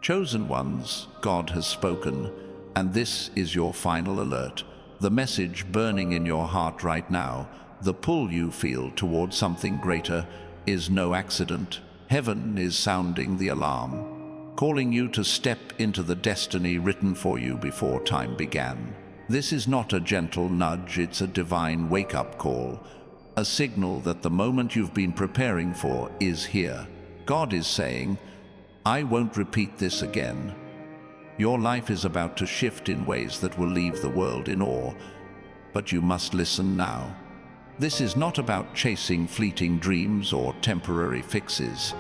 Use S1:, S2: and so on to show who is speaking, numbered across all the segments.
S1: Chosen ones, God has spoken, and this is your final alert. The message burning in your heart right now, the pull you feel toward something greater, is no accident. Heaven is sounding the alarm, calling you to step into the destiny written for you before time began. This is not a gentle nudge, it's a divine wake-up call, a signal that the moment you've been preparing for is here. God is saying, I won't repeat this again. Your life is about to shift in ways that will leave the world in awe, but you must listen now. This is not about chasing fleeting dreams or temporary fixes.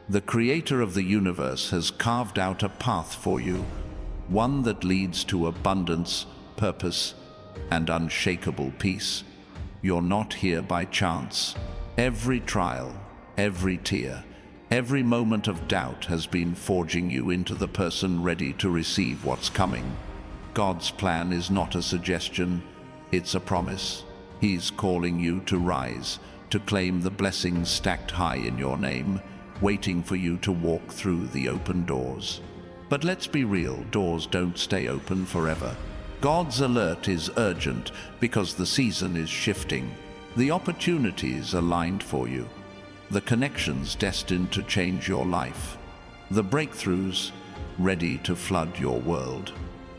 S1: The Creator of the universe has carved out a path for you, one that leads to abundance, purpose, and unshakable peace. You're not here by chance. Every trial, every tear, every moment of doubt has been forging you into the person ready to receive what's coming. God's plan is not a suggestion, it's a promise. He's calling you to rise, to claim the blessings stacked high in your name, waiting for you to walk through the open doors. But let's be real, doors don't stay open forever. God's alert is urgent because the season is shifting. The opportunities are lined for you. The connections destined to change your life. The breakthroughs ready to flood your world.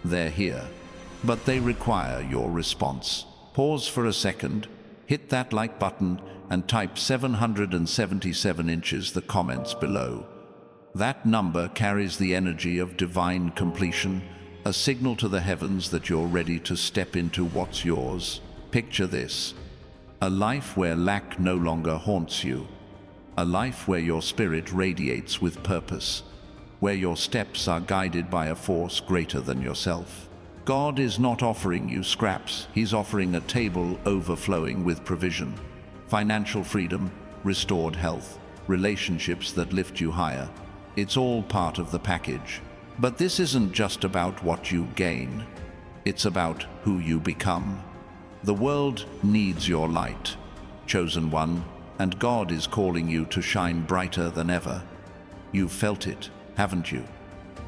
S1: They're here, but they require your response. Pause for a second, hit that like button, and type 777 inches the comments below. That number carries the energy of divine completion, a signal to the heavens that you're ready to step into what's yours. Picture this: a life where lack no longer haunts you. A life where your spirit radiates with purpose, where your steps are guided by a force greater than yourself. God is not offering you scraps, He's offering a table overflowing with provision. Financial freedom, restored health, relationships that lift you higher. It's all part of the package. But this isn't just about what you gain. It's about who you become. The world needs your light, chosen one, and God is calling you to shine brighter than ever. You've felt it, haven't you?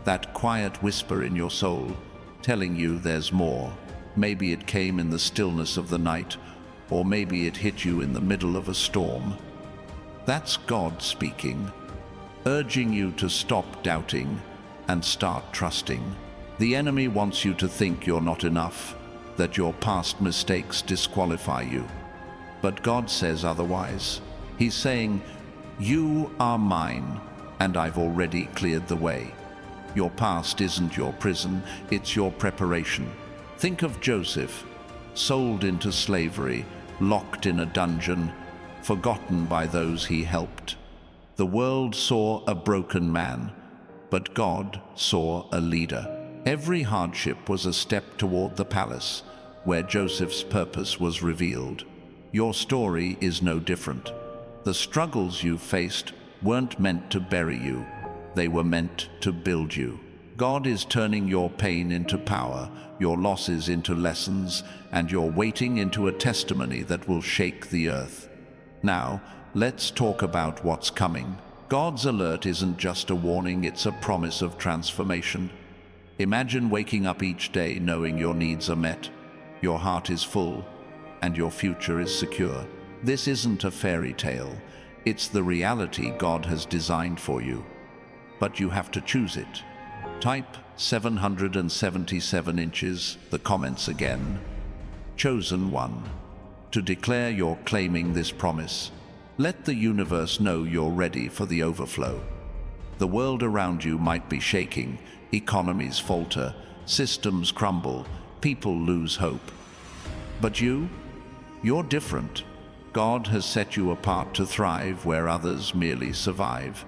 S1: That quiet whisper in your soul, telling you there's more. Maybe it came in the stillness of the night, or maybe it hit you in the middle of a storm. That's God speaking, urging you to stop doubting and start trusting. The enemy wants you to think you're not enough, that your past mistakes disqualify you. But God says otherwise. He's saying, you are mine, and I've already cleared the way. Your past isn't your prison, it's your preparation. Think of Joseph, sold into slavery, locked in a dungeon, forgotten by those he helped. The world saw a broken man, but God saw a leader. Every hardship was a step toward the palace, where Joseph's purpose was revealed. Your story is no different. The struggles you faced weren't meant to bury you. They were meant to build you. God is turning your pain into power, your losses into lessons, and your waiting into a testimony that will shake the earth. Now, let's talk about what's coming. God's alert isn't just a warning, it's a promise of transformation. Imagine waking up each day knowing your needs are met, your heart is full, and your future is secure. This isn't a fairy tale. It's the reality God has designed for you. But you have to choose it. Type 777 inches, the comments again. Chosen one. To declare you're claiming this promise. Let the universe know you're ready for the overflow. The world around you might be shaking, economies falter, systems crumble, people lose hope. But you're different. God has set you apart to thrive where others merely survive.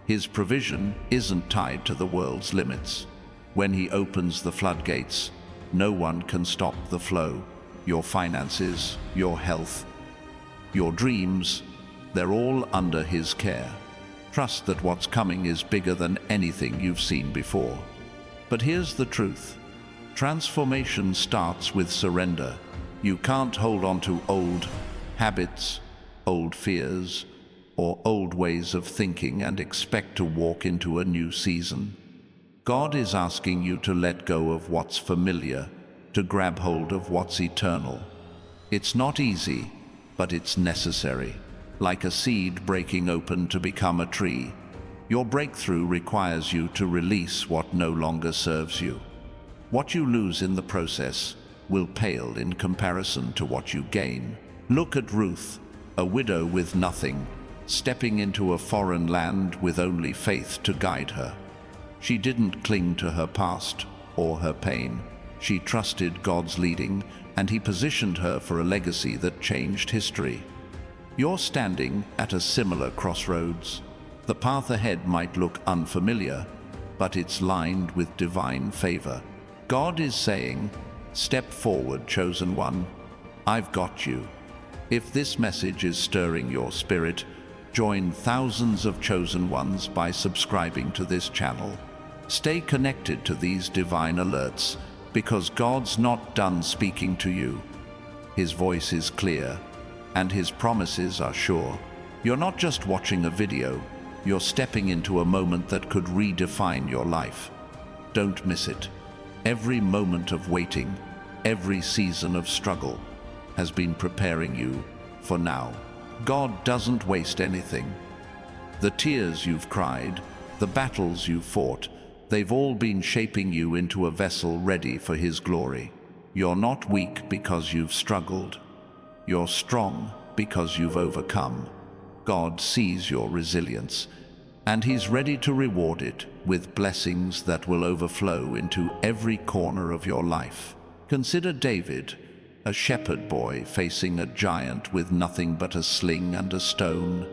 S1: His provision isn't tied to the world's limits. When He opens the floodgates, no one can stop the flow. Your finances, your health, your dreams, they're all under His care. Trust that what's coming is bigger than anything you've seen before. But here's the truth. Transformation starts with surrender. You can't hold on to old habits, old fears, or old ways of thinking and expect to walk into a new season. God is asking you to let go of what's familiar, to grab hold of what's eternal. It's not easy, but it's necessary. Like a seed breaking open to become a tree, your breakthrough requires you to release what no longer serves you. What you lose in the process will pale in comparison to what you gain. Look at Ruth, a widow with nothing, stepping into a foreign land with only faith to guide her. She didn't cling to her past or her pain. She trusted God's leading, and He positioned her for a legacy that changed history. You're standing at a similar crossroads. The path ahead might look unfamiliar, but it's lined with divine favor. God is saying, "Step forward, chosen one. I've got you." If this message is stirring your spirit, join thousands of chosen ones by subscribing to this channel. Stay connected to these divine alerts, because God's not done speaking to you. His voice is clear, and His promises are sure. You're not just watching a video, you're stepping into a moment that could redefine your life. Don't miss it. Every moment of waiting, every season of struggle has been preparing you for now. God doesn't waste anything. The tears you've cried, the battles you've fought, they've all been shaping you into a vessel ready for His glory. You're not weak because you've struggled. You're strong because you've overcome. God sees your resilience, and He's ready to reward it with blessings that will overflow into every corner of your life. Consider David, a shepherd boy facing a giant with nothing but a sling and a stone.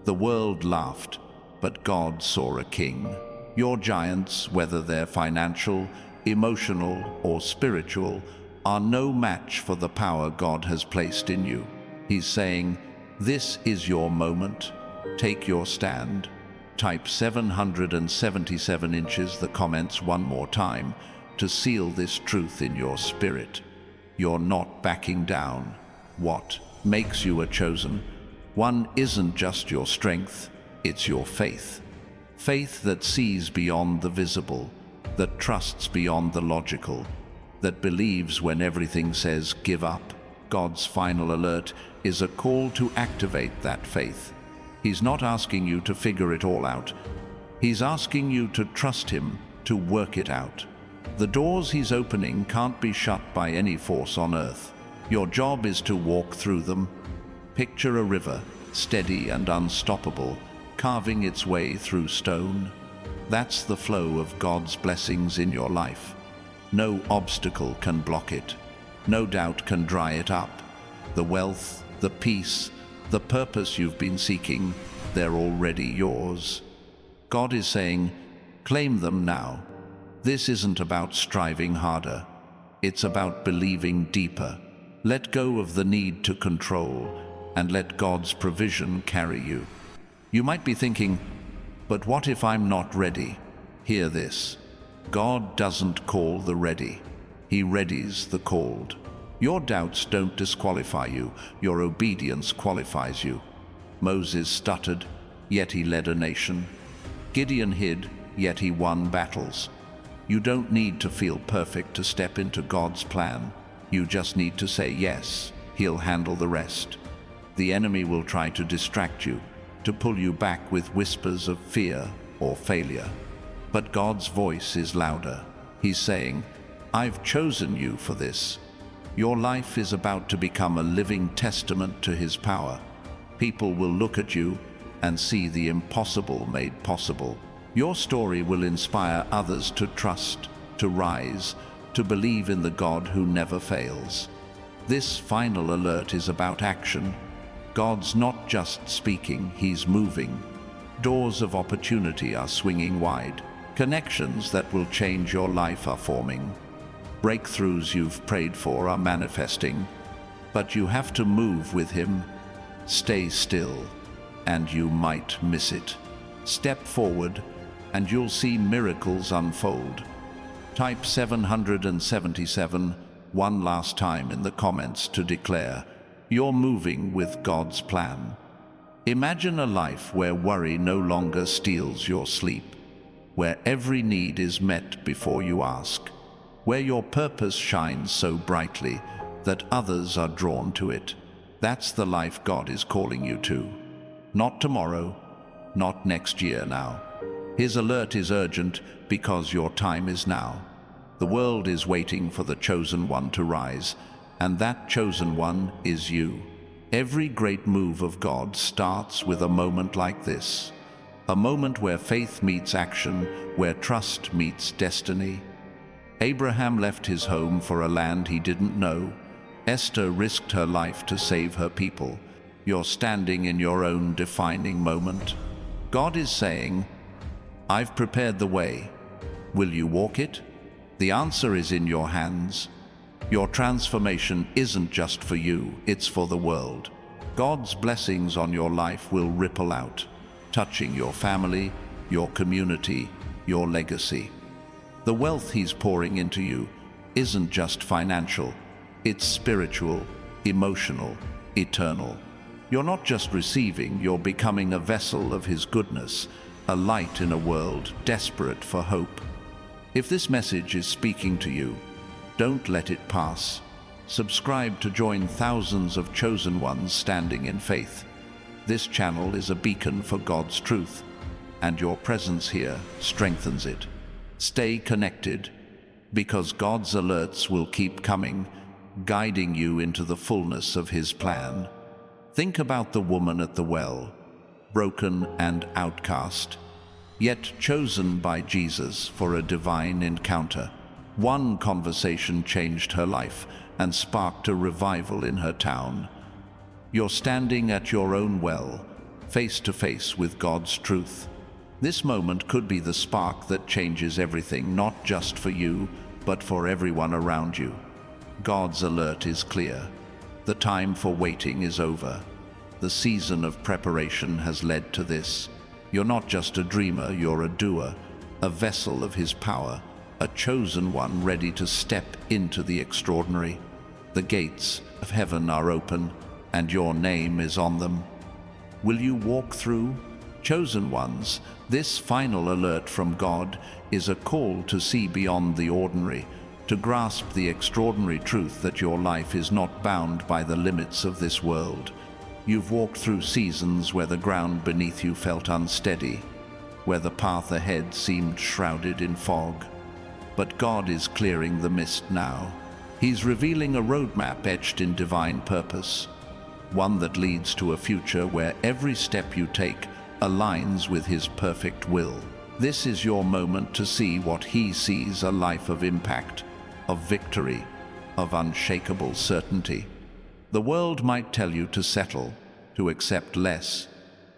S1: The world laughed, but God saw a king. Your giants, whether they're financial, emotional, or spiritual, are no match for the power God has placed in you. He's saying, "This is your moment. Take your stand." Type 777 inches the comments one more time to seal this truth in your spirit. You're not backing down. What makes you a chosen one isn't just your strength, it's your faith. Faith that sees beyond the visible, that trusts beyond the logical, that believes when everything says give up. God's final alert is a call to activate that faith. He's not asking you to figure it all out. He's asking you to trust Him, to work it out. The doors He's opening can't be shut by any force on earth. Your job is to walk through them. Picture a river, steady and unstoppable, carving its way through stone. That's the flow of God's blessings in your life. No obstacle can block it. No doubt can dry it up. The wealth, the peace, the purpose you've been seeking, they're already yours. God is saying, claim them now. This isn't about striving harder. It's about believing deeper. Let go of the need to control and let God's provision carry you. You might be thinking, but what if I'm not ready? Hear this. God doesn't call the ready. He readies the called. Your doubts don't disqualify you. Your obedience qualifies you. Moses stuttered, yet he led a nation. Gideon hid, yet he won battles. You don't need to feel perfect to step into God's plan. You just need to say yes. He'll handle the rest. The enemy will try to distract you, to pull you back with whispers of fear or failure. But God's voice is louder. He's saying, I've chosen you for this. Your life is about to become a living testament to His power. People will look at you and see the impossible made possible. Your story will inspire others to trust, to rise, to believe in the God who never fails. This final alert is about action. God's not just speaking, He's moving. Doors of opportunity are swinging wide. Connections that will change your life are forming. Breakthroughs you've prayed for are manifesting. But you have to move with Him. Stay still, and you might miss it. Step forward, and you'll see miracles unfold. Type 777 one last time in the comments to declare you're moving with God's plan. Imagine a life where worry no longer steals your sleep, where every need is met before you ask, where your purpose shines so brightly that others are drawn to it. That's the life God is calling you to. Not tomorrow, not next year now. His alert is urgent because your time is now. The world is waiting for the chosen one to rise, and that chosen one is you. Every great move of God starts with a moment like this. A moment where faith meets action, where trust meets destiny. Abraham left his home for a land he didn't know. Esther risked her life to save her people. You're standing in your own defining moment. God is saying, I've prepared the way. Will you walk it? The answer is in your hands. Your transformation isn't just for you, it's for the world. God's blessings on your life will ripple out, touching your family, your community, your legacy. The wealth He's pouring into you isn't just financial, it's spiritual, emotional, eternal. You're not just receiving, you're becoming a vessel of His goodness, a light in a world desperate for hope. If this message is speaking to you, don't let it pass. Subscribe to join thousands of chosen ones standing in faith. This channel is a beacon for God's truth, and your presence here strengthens it. Stay connected, because God's alerts will keep coming, guiding you into the fullness of His plan. Think about the woman at the well, broken and outcast, yet chosen by Jesus for a divine encounter. One conversation changed her life and sparked a revival in her town. You're standing at your own well, face to face with God's truth. This moment could be the spark that changes everything, not just for you, but for everyone around you. God's alert is clear. The time for waiting is over. The season of preparation has led to this. You're not just a dreamer, you're a doer, a vessel of His power, a chosen one ready to step into the extraordinary. The gates of heaven are open, and your name is on them. Will you walk through? Chosen ones, this final alert from God is a call to see beyond the ordinary, to grasp the extraordinary truth that your life is not bound by the limits of this world. You've walked through seasons where the ground beneath you felt unsteady, where the path ahead seemed shrouded in fog. But God is clearing the mist now. He's revealing a roadmap etched in divine purpose, one that leads to a future where every step you take aligns with His perfect will. This is your moment to see what He sees: a life of impact, of victory, of unshakable certainty. The world might tell you to settle, to accept less,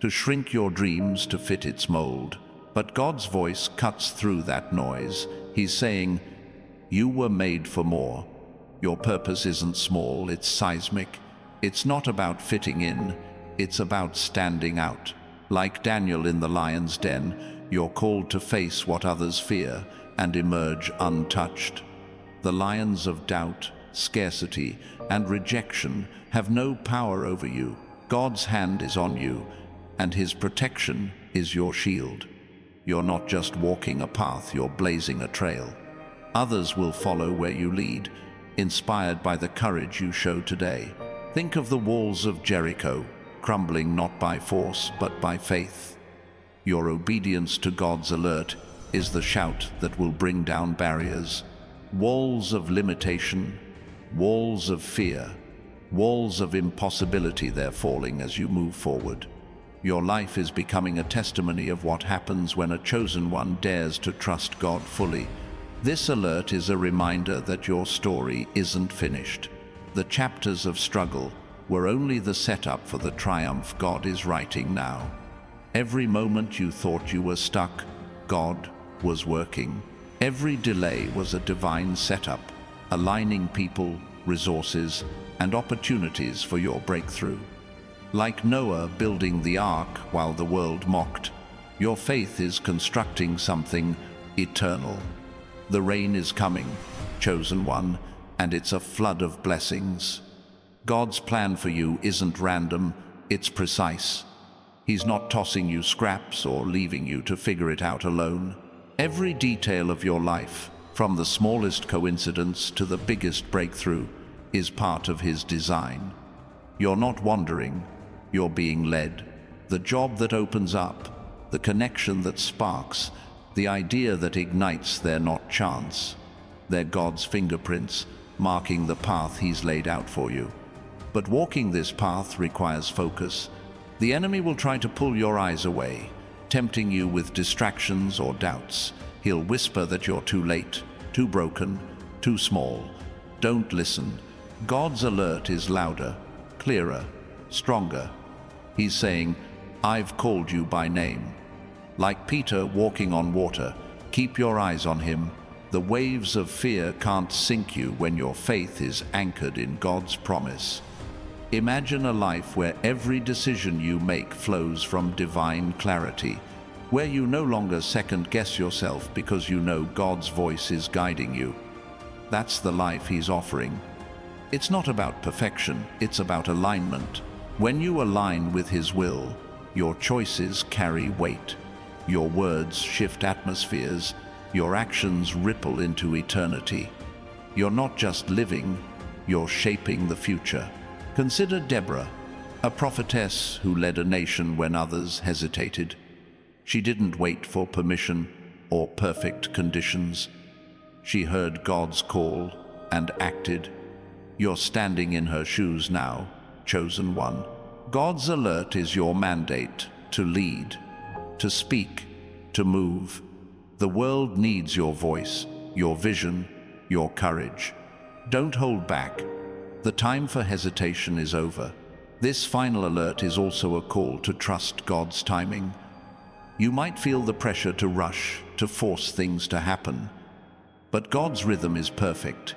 S1: to shrink your dreams to fit its mold. But God's voice cuts through that noise. He's saying, you were made for more. Your purpose isn't small, it's seismic. It's not about fitting in, it's about standing out. Like Daniel in the lion's den, you're called to face what others fear and emerge untouched. The lions of doubt, scarcity, and rejection have no power over you. God's hand is on you, and His protection is your shield. You're not just walking a path, you're blazing a trail. Others will follow where you lead, inspired by the courage you show today. Think of the walls of Jericho, crumbling not by force, but by faith. Your obedience to God's alert is the shout that will bring down barriers. Walls of limitation, walls of fear, walls of impossibility, they're falling as you move forward. Your life is becoming a testimony of what happens when a chosen one dares to trust God fully. This alert is a reminder that your story isn't finished. The chapters of struggle were only the setup for the triumph God is writing now. Every moment you thought you were stuck, God was working. Every delay was a divine setup, aligning people, resources, and opportunities for your breakthrough. Like Noah building the ark while the world mocked, your faith is constructing something eternal. The rain is coming, chosen one, and it's a flood of blessings. God's plan for you isn't random, it's precise. He's not tossing you scraps or leaving you to figure it out alone. Every detail of your life, from the smallest coincidence to the biggest breakthrough, is part of his design. You're not wandering, you're being led. The job that opens up, the connection that sparks, the idea that ignites, they're not chance. They're God's fingerprints, marking the path he's laid out for you. But walking this path requires focus. The enemy will try to pull your eyes away, tempting you with distractions or doubts. He'll whisper that you're too late, too broken, too small. Don't listen. God's alert is louder, clearer, stronger. He's saying, I've called you by name. Like Peter walking on water, keep your eyes on him. The waves of fear can't sink you when your faith is anchored in God's promise. Imagine a life where every decision you make flows from divine clarity, where you no longer second-guess yourself because you know God's voice is guiding you. That's the life he's offering. It's not about perfection, it's about alignment. When you align with his will, your choices carry weight. Your words shift atmospheres, your actions ripple into eternity. You're not just living, you're shaping the future. Consider Deborah, a prophetess who led a nation when others hesitated. She didn't wait for permission or perfect conditions. She heard God's call and acted. You're standing in her shoes now, chosen one. God's alert is your mandate to lead, to speak, to move. The world needs your voice, your vision, your courage. Don't hold back. The time for hesitation is over. This final alert is also a call to trust God's timing. You might feel the pressure to rush, to force things to happen. But God's rhythm is perfect.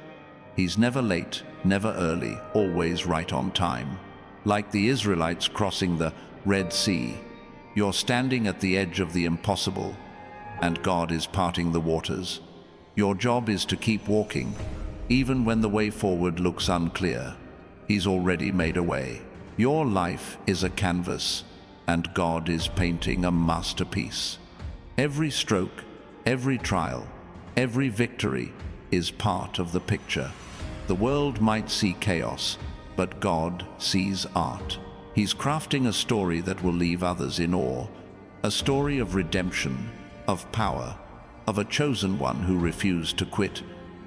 S1: He's never late, never early, always right on time. Like the Israelites crossing the Red Sea, you're standing at the edge of the impossible, and God is parting the waters. Your job is to keep walking, even when the way forward looks unclear. He's already made a way. Your life is a canvas, and God is painting a masterpiece. Every stroke, every trial, every victory is part of the picture. The world might see chaos, but God sees art. He's crafting a story that will leave others in awe, a story of redemption, of power, of a chosen one who refused to quit.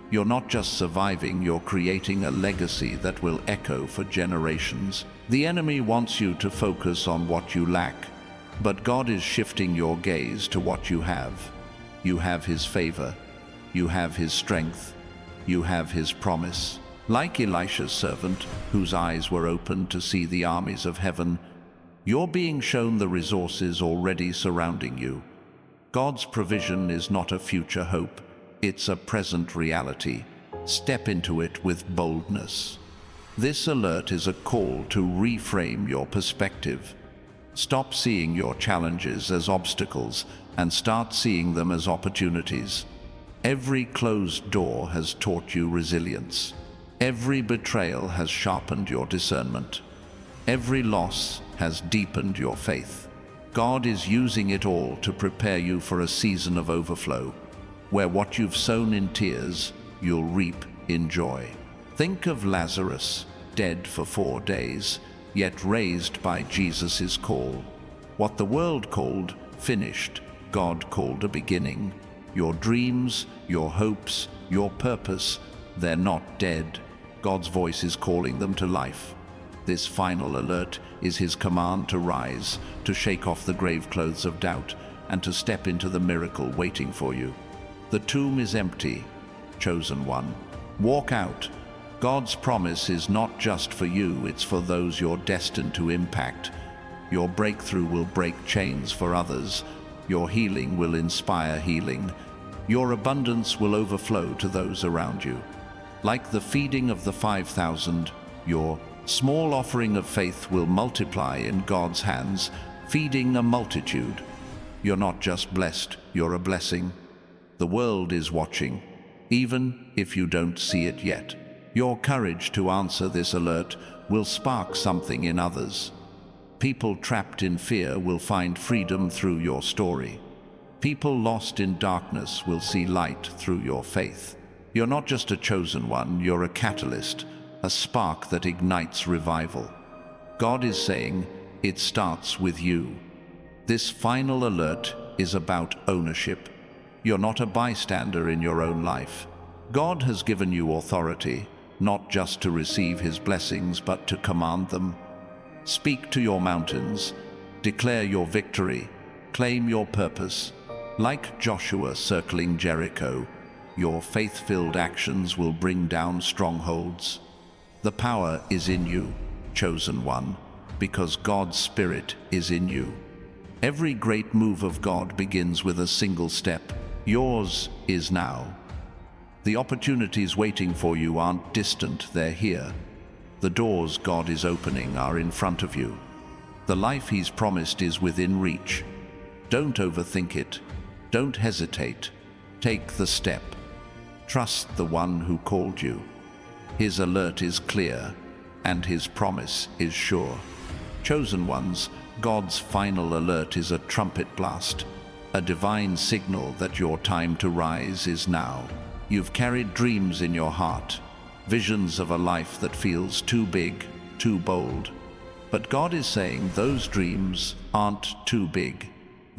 S1: You're not just surviving, you're creating a legacy that will echo for generations. The enemy wants you to focus on what you lack, but God is shifting your gaze to what you have. You have his favor, you have his strength, you have his promise. Like Elisha's servant, whose eyes were opened to see the armies of heaven, you're being shown the resources already surrounding you. God's provision is not a future hope, it's a present reality. Step into it with boldness. This alert is a call to reframe your perspective. Stop seeing your challenges as obstacles and start seeing them as opportunities. Every closed door has taught you resilience. Every betrayal has sharpened your discernment. Every loss has deepened your faith. God is using it all to prepare you for a season of overflow, where what you've sown in tears, you'll reap in joy. Think of Lazarus, dead for 4 days, yet raised by Jesus' call. What the world called finished, God called a beginning. Your dreams, your hopes, your purpose, they're not dead. God's voice is calling them to life. This final alert is his command to rise, to shake off the grave clothes of doubt, and to step into the miracle waiting for you. The tomb is empty, chosen one. Walk out. God's promise is not just for you, it's for those you're destined to impact. Your breakthrough will break chains for others. Your healing will inspire healing. Your abundance will overflow to those around you. Like the feeding of the 5,000, your small offering of faith will multiply in God's hands, feeding a multitude. You're not just blessed, you're a blessing. The world is watching, even if you don't see it yet. Your courage to answer this alert will spark something in others. People trapped in fear will find freedom through your story. People lost in darkness will see light through your faith. You're not just a chosen one, you're a catalyst, a spark that ignites revival. God is saying, it starts with you. This final alert is about ownership. You're not a bystander in your own life. God has given you authority, not just to receive his blessings, but to command them. Speak to your mountains, declare your victory, claim your purpose. Like Joshua circling Jericho, your faith-filled actions will bring down strongholds. The power is in you, chosen one, because God's Spirit is in you. Every great move of God begins with a single step. Yours is now. The opportunities waiting for you aren't distant, they're here. The doors God is opening are in front of you. The life he's promised is within reach. Don't overthink it. Don't hesitate. Take the step. Trust the one who called you. His alert is clear, and his promise is sure. Chosen ones, God's final alert is a trumpet blast, a divine signal that your time to rise is now. You've carried dreams in your heart, visions of a life that feels too big, too bold. But God is saying those dreams aren't too big.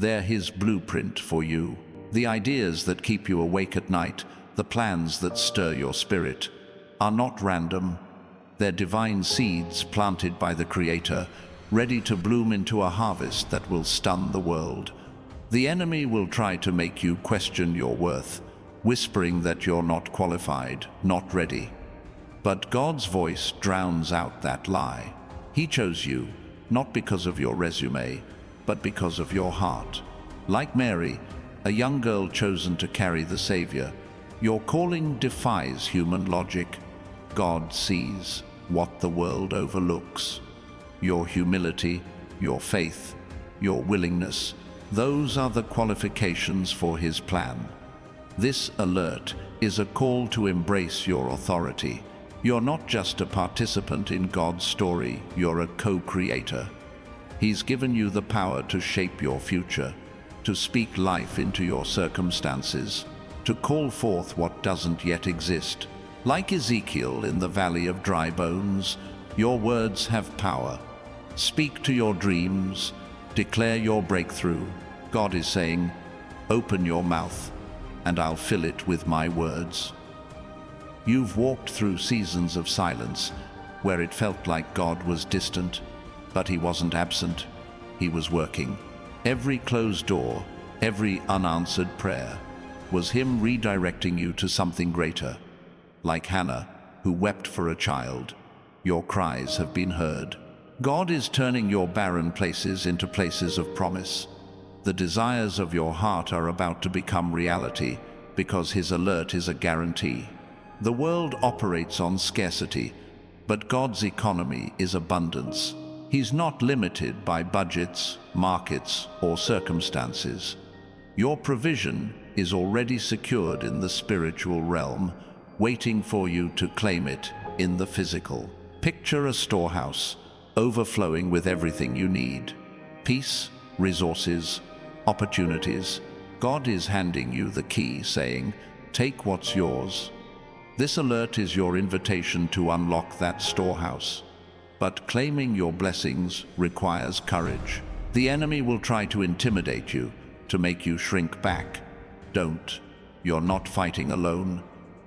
S1: They're his blueprint for you. The ideas that keep you awake at night, the plans that stir your spirit, are not random. They're divine seeds planted by the Creator, ready to bloom into a harvest that will stun the world. The enemy will try to make you question your worth, whispering that you're not qualified, not ready. But God's voice drowns out that lie. He chose you, not because of your resume, but because of your heart. Like Mary, a young girl chosen to carry the Savior, your calling defies human logic. God sees what the world overlooks. Your humility, your faith, your willingness, those are the qualifications for his plan. This alert is a call to embrace your authority. You're not just a participant in God's story, you're a co-creator. He's given you the power to shape your future, to speak life into your circumstances, to call forth what doesn't yet exist. Like Ezekiel in the valley of dry bones, your words have power. Speak to your dreams, declare your breakthrough. God is saying, open your mouth, and I'll fill it with my words. You've walked through seasons of silence, where it felt like God was distant, but he wasn't absent. He was working. Every closed door, every unanswered prayer, was him redirecting you to something greater. Like Hannah, who wept for a child, your cries have been heard. God is turning your barren places into places of promise. The desires of your heart are about to become reality, because his alert is a guarantee. The world operates on scarcity, but God's economy is abundance. He's not limited by budgets, markets, or circumstances. Your provision is already secured in the spiritual realm, waiting for you to claim it in the physical. Picture a storehouse, overflowing with everything you need. Peace, resources, opportunities. God is handing you the key, saying, take what's yours. This alert is your invitation to unlock that storehouse. But claiming your blessings requires courage. The enemy will try to intimidate you, to make you shrink back. Don't. You're not fighting alone.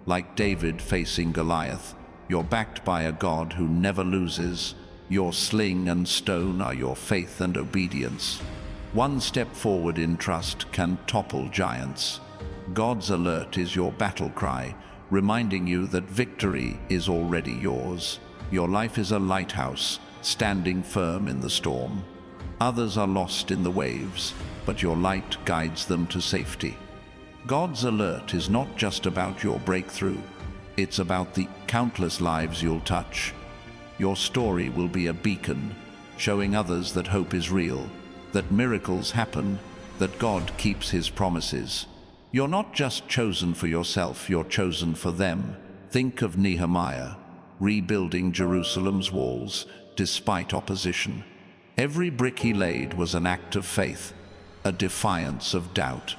S1: Like David facing Goliath, you're backed by a God who never loses. Your sling and stone are your faith and obedience. One step forward in trust can topple giants. God's alert is your battle cry, reminding you that victory is already yours. Your life is a lighthouse, standing firm in the storm. Others are lost in the waves, but your light guides them to safety. God's alert is not just about your breakthrough. It's about the countless lives you'll touch. Your story will be a beacon, showing others that hope is real, that miracles happen, that God keeps his promises. You're not just chosen for yourself, you're chosen for them. Think of Nehemiah, rebuilding Jerusalem's walls despite opposition. Every brick he laid was an act of faith, a defiance of doubt.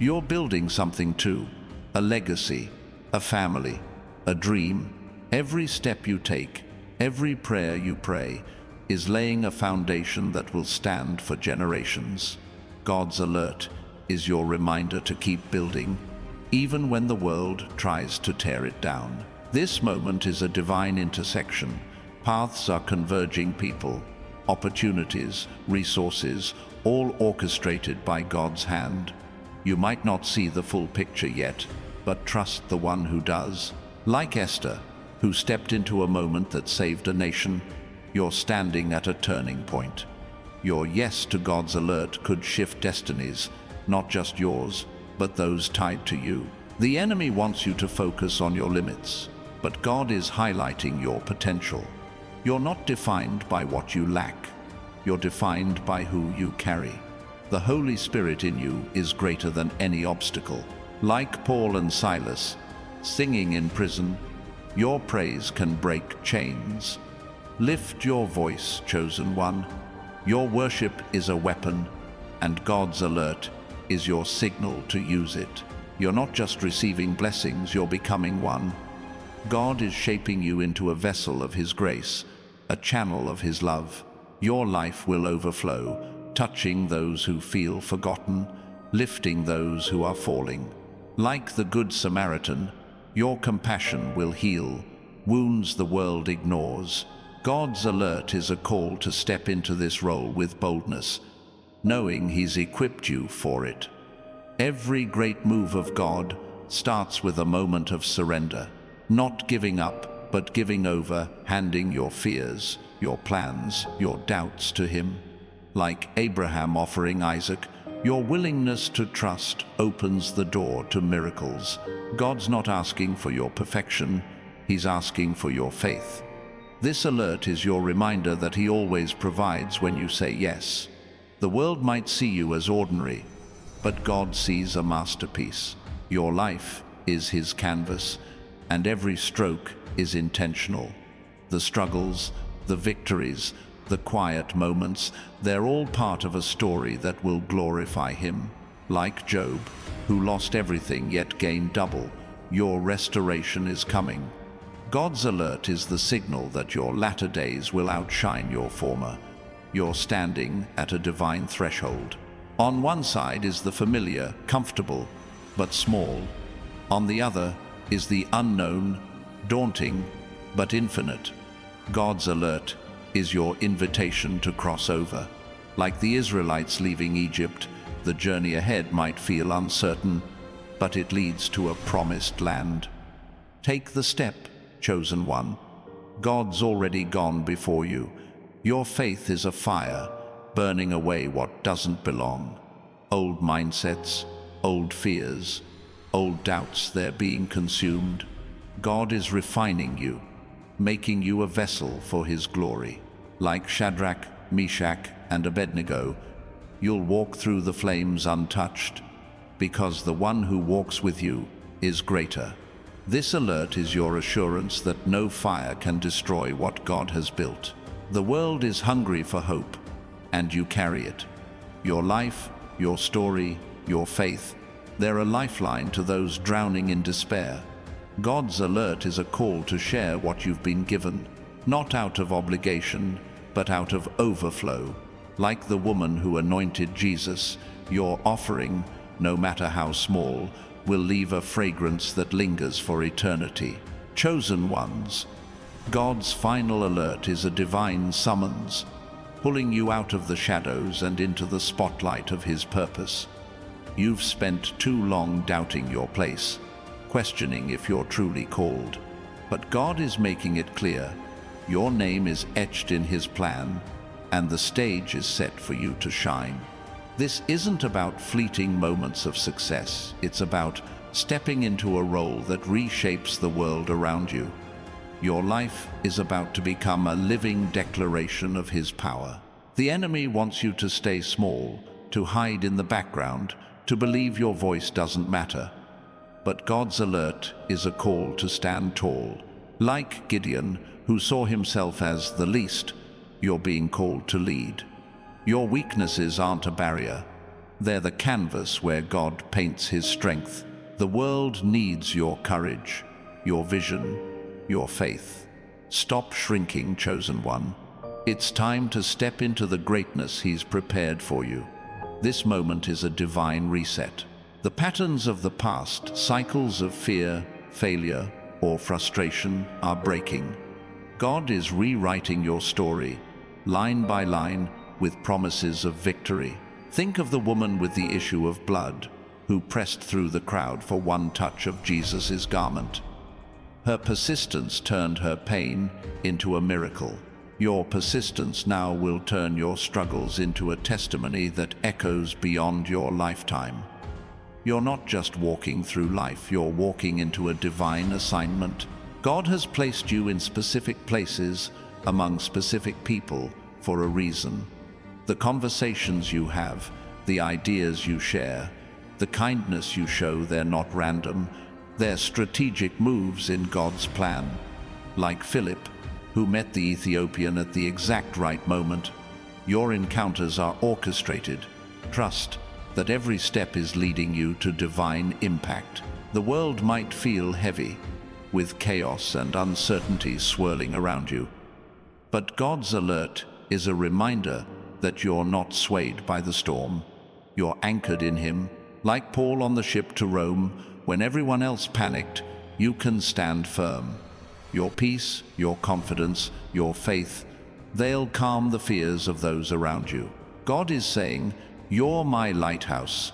S1: You're building something too, a legacy, a family, a dream. Every step you take, every prayer you pray, is laying a foundation that will stand for generations. God's alert is your reminder to keep building, even when the world tries to tear it down. This moment is a divine intersection. Paths are converging, people, opportunities, resources, all orchestrated by God's hand. You might not see the full picture yet, but trust the one who does. Like Esther, who stepped into a moment that saved a nation, you're standing at a turning point. Your yes to God's alert could shift destinies, not just yours, but those tied to you. The enemy wants you to focus on your limits, but God is highlighting your potential. You're not defined by what you lack. You're defined by who you carry. The Holy Spirit in you is greater than any obstacle. Like Paul and Silas, singing in prison, your praise can break chains. Lift your voice, chosen one. Your worship is a weapon, and God's alert is your signal to use it. You're not just receiving blessings, you're becoming one. God is shaping you into a vessel of His grace, a channel of His love. Your life will overflow, touching those who feel forgotten, lifting those who are falling. Like the Good Samaritan, your compassion will heal wounds the world ignores. God's alert is a call to step into this role with boldness, knowing He's equipped you for it. Every great move of God starts with a moment of surrender, not giving up, but giving over, handing your fears, your plans, your doubts to Him. Like Abraham offering Isaac, your willingness to trust opens the door to miracles. God's not asking for your perfection, He's asking for your faith. This alert is your reminder that He always provides when you say yes. The world might see you as ordinary, but God sees a masterpiece. Your life is His canvas, and every stroke is intentional. The struggles, the victories, the quiet moments, they're all part of a story that will glorify Him. Like Job, who lost everything yet gained double, your restoration is coming. God's alert is the signal that your latter days will outshine your former. You're standing at a divine threshold. On one side is the familiar, comfortable, but small. On the other is the unknown, daunting, but infinite. God's alert is your invitation to cross over. Like the Israelites leaving Egypt, the journey ahead might feel uncertain, but it leads to a promised land. Take the step, chosen one. God's already gone before you. Your faith is a fire, burning away what doesn't belong. Old mindsets, old fears, old doubts, they're being consumed. God is refining you, making you a vessel for His glory. Like Shadrach, Meshach, and Abednego, you'll walk through the flames untouched, because the one who walks with you is greater. This alert is your assurance that no fire can destroy what God has built. The world is hungry for hope, and you carry it. Your life, your story, your faith, they're a lifeline to those drowning in despair. God's alert is a call to share what you've been given, not out of obligation, but out of overflow. Like the woman who anointed Jesus, your offering, no matter how small, will leave a fragrance that lingers for eternity. Chosen ones, God's final alert is a divine summons, pulling you out of the shadows and into the spotlight of His purpose. You've spent too long doubting your place, questioning if you're truly called. But God is making it clear, your name is etched in His plan, and the stage is set for you to shine. This isn't about fleeting moments of success. It's about stepping into a role that reshapes the world around you. Your life is about to become a living declaration of His power. The enemy wants you to stay small, to hide in the background, to believe your voice doesn't matter. But God's alert is a call to stand tall. Like Gideon, who saw himself as the least, you're being called to lead. Your weaknesses aren't a barrier. They're the canvas where God paints his strength. The world needs your courage, your vision, your faith. Stop shrinking, chosen one. It's time to step into the greatness he's prepared for you. This moment is a divine reset. The patterns of the past, cycles of fear, failure, or frustration are breaking. God is rewriting your story, line by line, with promises of victory. Think of the woman with the issue of blood, who pressed through the crowd for one touch of Jesus' garment. Her persistence turned her pain into a miracle. Your persistence now will turn your struggles into a testimony that echoes beyond your lifetime. You're not just walking through life, you're walking into a divine assignment. God has placed you in specific places, among specific people, for a reason. The conversations you have, the ideas you share, the kindness you show, they're not random. They're strategic moves in God's plan. Like Philip, who met the Ethiopian at the exact right moment, your encounters are orchestrated. Trust that every step is leading you to divine impact. The world might feel heavy, with chaos and uncertainty swirling around you. But God's alert is a reminder that you're not swayed by the storm. You're anchored in him. Like Paul on the ship to Rome, when everyone else panicked, you can stand firm. Your peace, your confidence, your faith, they'll calm the fears of those around you. God is saying, "You're my lighthouse.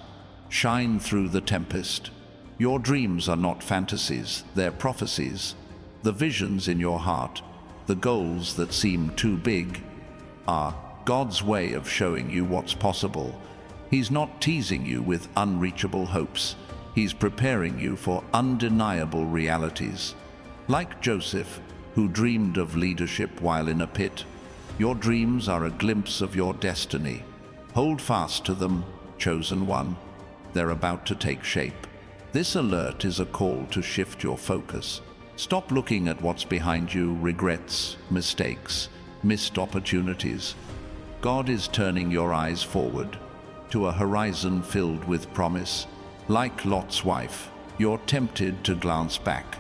S1: Shine through the tempest." Your dreams are not fantasies, they're prophecies. The visions in your heart, the goals that seem too big, are God's way of showing you what's possible. He's not teasing you with unreachable hopes. He's preparing you for undeniable realities. Like Joseph, who dreamed of leadership while in a pit, your dreams are a glimpse of your destiny. Hold fast to them, chosen one. They're about to take shape. This alert is a call to shift your focus. Stop looking at what's behind you, regrets, mistakes, missed opportunities. God is turning your eyes forward, to a horizon filled with promise. Like Lot's wife, you're tempted to glance back.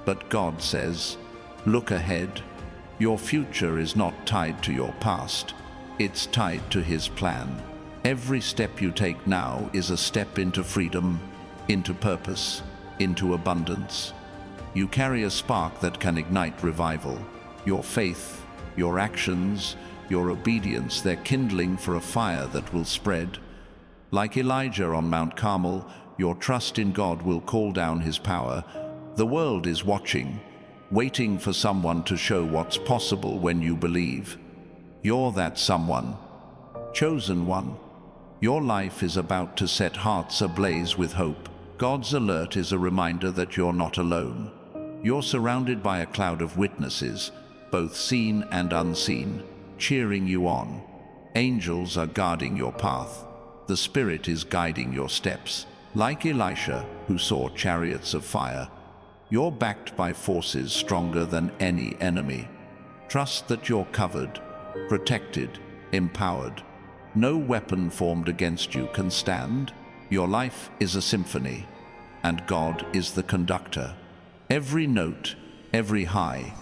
S1: But God says, look ahead. Your future is not tied to your past. It's tied to his plan. Every step you take now is a step into freedom, into purpose, into abundance. You carry a spark that can ignite revival. Your faith, your actions, your obedience, they're kindling for a fire that will spread. Like Elijah on Mount Carmel, your trust in God will call down his power. The world is watching, waiting for someone to show what's possible when you believe. You're that someone, chosen one. Your life is about to set hearts ablaze with hope. God's alert is a reminder that you're not alone. You're surrounded by a cloud of witnesses, both seen and unseen, cheering you on. Angels are guarding your path. The Spirit is guiding your steps. Like Elisha, who saw chariots of fire, you're backed by forces stronger than any enemy. Trust that you're covered, protected, empowered. No weapon formed against you can stand. Your life is a symphony, and God is the conductor. Every note, every high,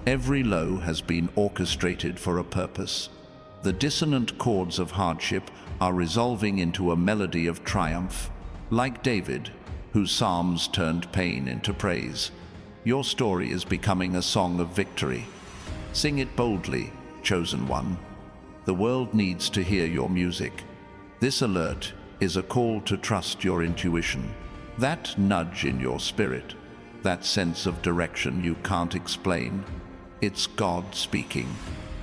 S1: every low has been orchestrated for a purpose. The dissonant chords of hardship are resolving into a melody of triumph. Like David, whose psalms turned pain into praise, your story is becoming a song of victory. Sing it boldly, chosen one. The world needs to hear your music. This alert is a call to trust your intuition. That nudge in your spirit, that sense of direction you can't explain, it's God speaking.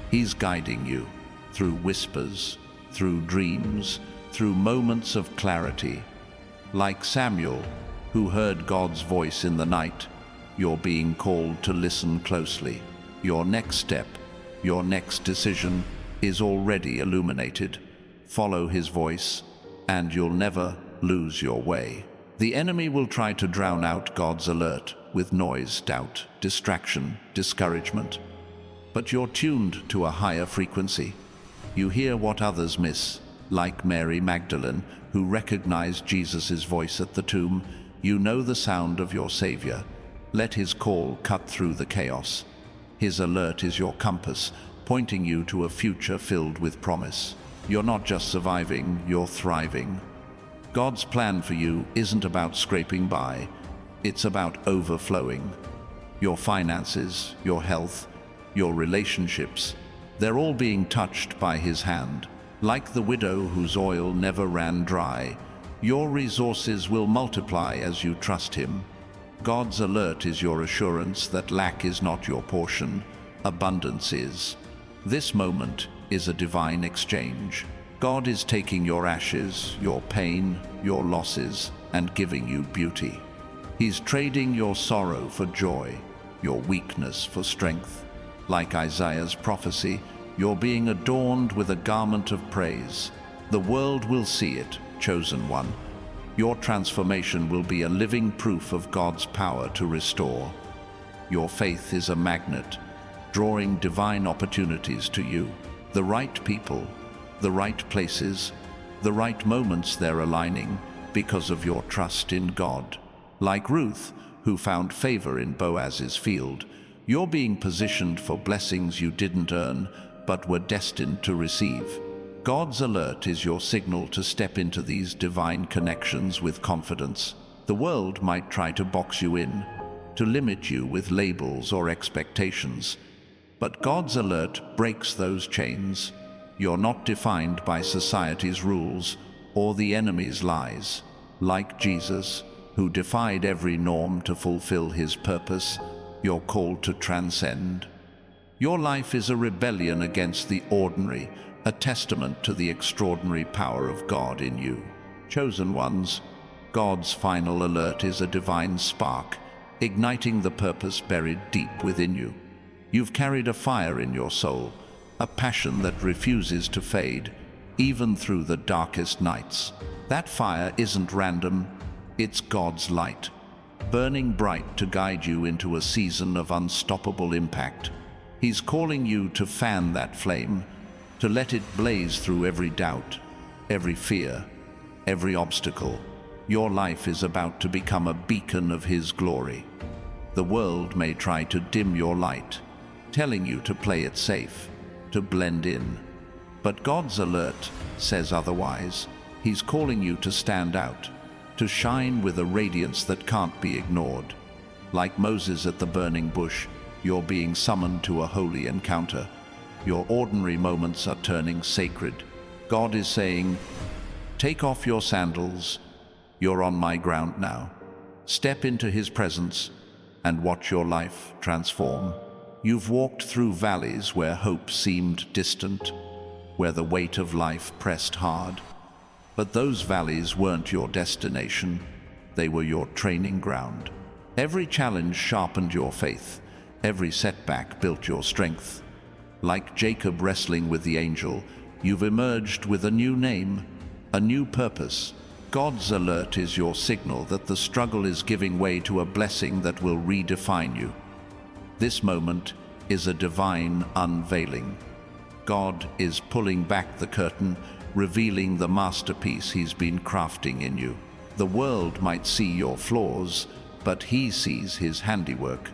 S1: He's guiding you through whispers, through dreams, through moments of clarity. Like Samuel, who heard God's voice in the night, you're being called to listen closely. Your next step, your next decision is already illuminated. Follow his voice, and you'll never lose your way. The enemy will try to drown out God's alert with noise, doubt, distraction, discouragement. But you're tuned to a higher frequency. You hear what others miss, Like Mary Magdalene, who recognized Jesus' voice at the tomb, you know the sound of your Savior. Let his call cut through the chaos. His alert is your compass, pointing you to a future filled with promise. You're not just surviving, you're thriving. God's plan for you isn't about scraping by, it's about overflowing. Your finances, your health, your relationships, they're all being touched by his hand. Like the widow whose oil never ran dry, your resources will multiply as you trust him. God's alert is your assurance that lack is not your portion, abundance is. This moment is a divine exchange. God is taking your ashes, your pain, your losses, and giving you beauty. He's trading your sorrow for joy, your weakness for strength. Like Isaiah's prophecy, you're being adorned with a garment of praise. The world will see it, chosen one. Your transformation will be a living proof of God's power to restore. Your faith is a magnet, drawing divine opportunities to you. The right people, the right places, the right moments, they're aligning because of your trust in God. Like Ruth, who found favor in Boaz's field, you're being positioned for blessings you didn't earn, but were destined to receive. God's alert is your signal to step into these divine connections with confidence. The world might try to box you in, to limit you with labels or expectations, but God's alert breaks those chains. You're not defined by society's rules or the enemy's lies. Like Jesus, who defied every norm to fulfill his purpose, you're called to transcend. Your life is a rebellion against the ordinary, a testament to the extraordinary power of God in you. Chosen ones, God's final alert is a divine spark, igniting the purpose buried deep within you. You've carried a fire in your soul, a passion that refuses to fade, even through the darkest nights. That fire isn't random, it's God's light, burning bright to guide you into a season of unstoppable impact. He's calling you to fan that flame, to let it blaze through every doubt, every fear, every obstacle. Your life is about to become a beacon of his glory. The world may try to dim your light, telling you to play it safe, to blend in. But God's alert says otherwise. He's calling you to stand out, to shine with a radiance that can't be ignored. Like Moses at the burning bush, you're being summoned to a holy encounter. Your ordinary moments are turning sacred. God is saying, take off your sandals. You're on my ground now. Step into his presence and watch your life transform. You've walked through valleys where hope seemed distant, where the weight of life pressed hard. But those valleys weren't your destination. They were your training ground. Every challenge sharpened your faith. Every setback built your strength. Like Jacob wrestling with the angel, you've emerged with a new name, a new purpose. God's alert is your signal that the struggle is giving way to a blessing that will redefine you. This moment is a divine unveiling. God is pulling back the curtain, revealing the masterpiece he's been crafting in you. The world might see your flaws, but he sees his handiwork.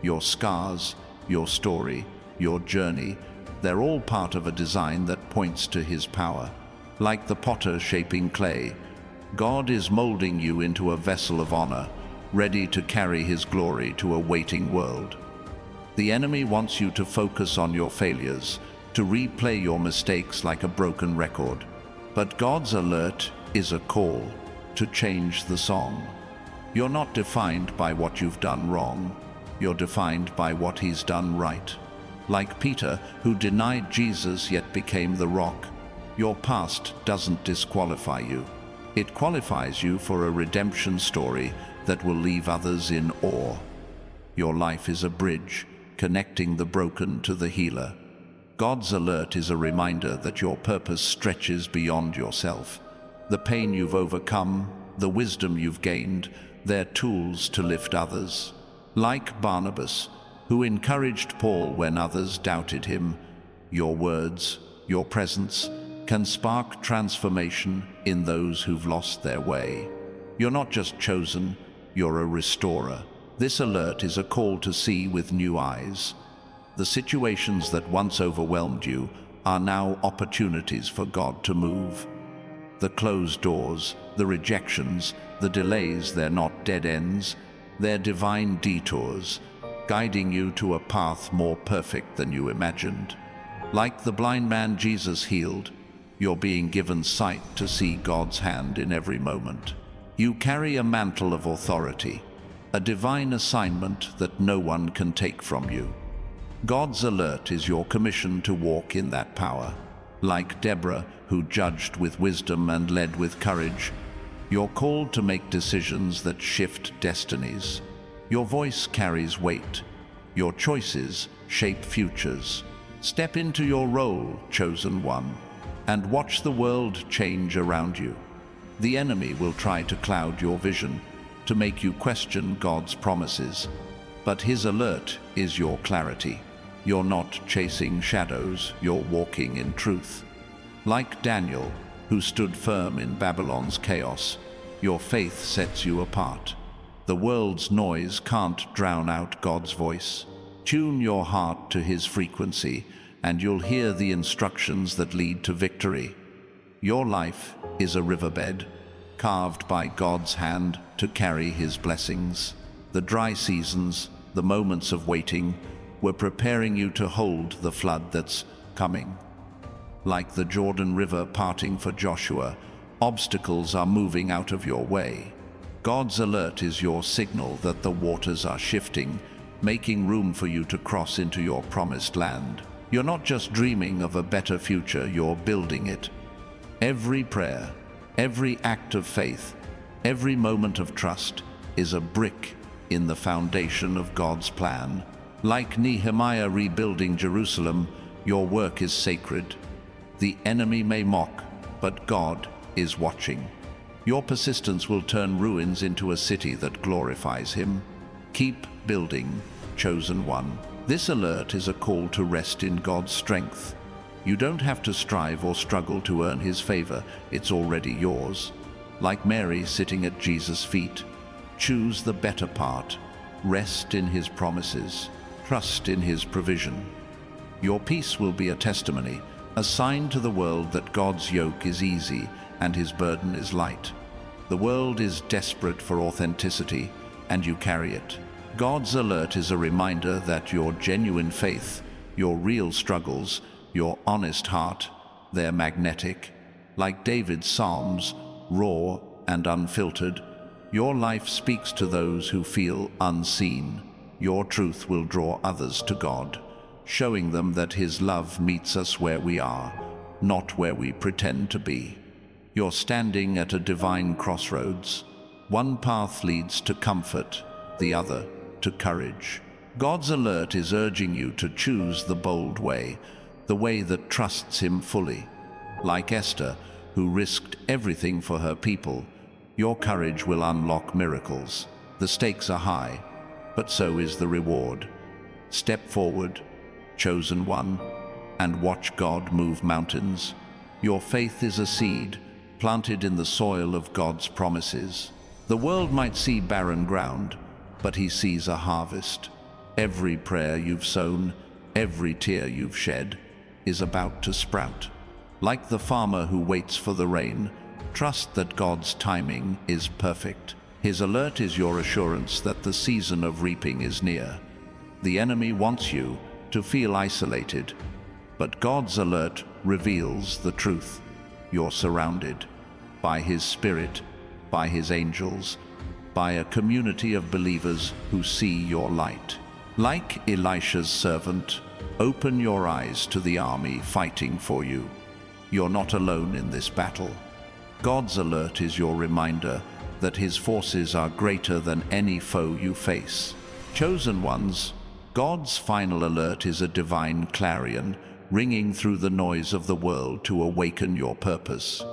S1: Your scars, your story, your journey, they're all part of a design that points to his power. Like the potter shaping clay, God is molding you into a vessel of honor, ready to carry his glory to a waiting world. The enemy wants you to focus on your failures, to replay your mistakes like a broken record. But God's alert is a call to change the song. You're not defined by what you've done wrong. You're defined by what he's done right. Like Peter, who denied Jesus yet became the rock, your past doesn't disqualify you. It qualifies you for a redemption story that will leave others in awe. Your life is a bridge, connecting the broken to the healer. God's alert is a reminder that your purpose stretches beyond yourself. The pain you've overcome, the wisdom you've gained, they're tools to lift others. Like Barnabas, who encouraged Paul when others doubted him, your words, your presence, can spark transformation in those who've lost their way. You're not just chosen, you're a restorer. This alert is a call to see with new eyes. The situations that once overwhelmed you are now opportunities for God to move. The closed doors, the rejections, the delays, they're not dead ends, they're divine detours, guiding you to a path more perfect than you imagined. Like the blind man Jesus healed, you're being given sight to see God's hand in every moment. You carry a mantle of authority, a divine assignment that no one can take from you. God's alert is your commission to walk in that power. Like Deborah, who judged with wisdom and led with courage, you're called to make decisions that shift destinies. Your voice carries weight. Your choices shape futures. Step into your role, chosen one, and watch the world change around you. The enemy will try to cloud your vision, to make you question God's promises. But his alert is your clarity. You're not chasing shadows, you're walking in truth. Like Daniel, who stood firm in Babylon's chaos, your faith sets you apart. The world's noise can't drown out God's voice. Tune your heart to his frequency, and you'll hear the instructions that lead to victory. Your life is a riverbed, carved by God's hand to carry his blessings. The dry seasons, the moments of waiting, were preparing you to hold the flood that's coming. Like the Jordan River parting for Joshua, obstacles are moving out of your way. God's alert is your signal that the waters are shifting, making room for you to cross into your promised land. You're not just dreaming of a better future, you're building it. Every prayer, every act of faith, every moment of trust is a brick in the foundation of God's plan. Like Nehemiah rebuilding Jerusalem, your work is sacred. The enemy may mock, but God is watching. Your persistence will turn ruins into a city that glorifies him. Keep building, chosen one. This alert is a call to rest in God's strength. You don't have to strive or struggle to earn his favor, it's already yours. Like Mary sitting at Jesus' feet, choose the better part. Rest in his promises. Trust in his provision. Your peace will be a testimony, a sign to the world that God's yoke is easy and his burden is light. The world is desperate for authenticity, and you carry it. God's alert is a reminder that your genuine faith, your real struggles, your honest heart, they're magnetic. Like David's Psalms, raw and unfiltered, your life speaks to those who feel unseen. Your truth will draw others to God, showing them that his love meets us where we are, not where we pretend to be. You're standing at a divine crossroads. One path leads to comfort, the other to courage. God's alert is urging you to choose the bold way, the way that trusts him fully. Like Esther, who risked everything for her people, your courage will unlock miracles. The stakes are high, but so is the reward. Step forward, chosen one, and watch God move mountains. Your faith is a seed planted in the soil of God's promises. The world might see barren ground, but he sees a harvest. Every prayer you've sown, every tear you've shed, is about to sprout. Like the farmer who waits for the rain, trust that God's timing is perfect. His alert is your assurance that the season of reaping is near. The enemy wants you to feel isolated, but God's alert reveals the truth. You're surrounded by his Spirit, by his angels, by a community of believers who see your light. Like Elisha's servant, open your eyes to the army fighting for you. You're not alone in this battle. God's alert is your reminder that his forces are greater than any foe you face. Chosen ones, God's final alert is a divine clarion ringing through the noise of the world to awaken your purpose.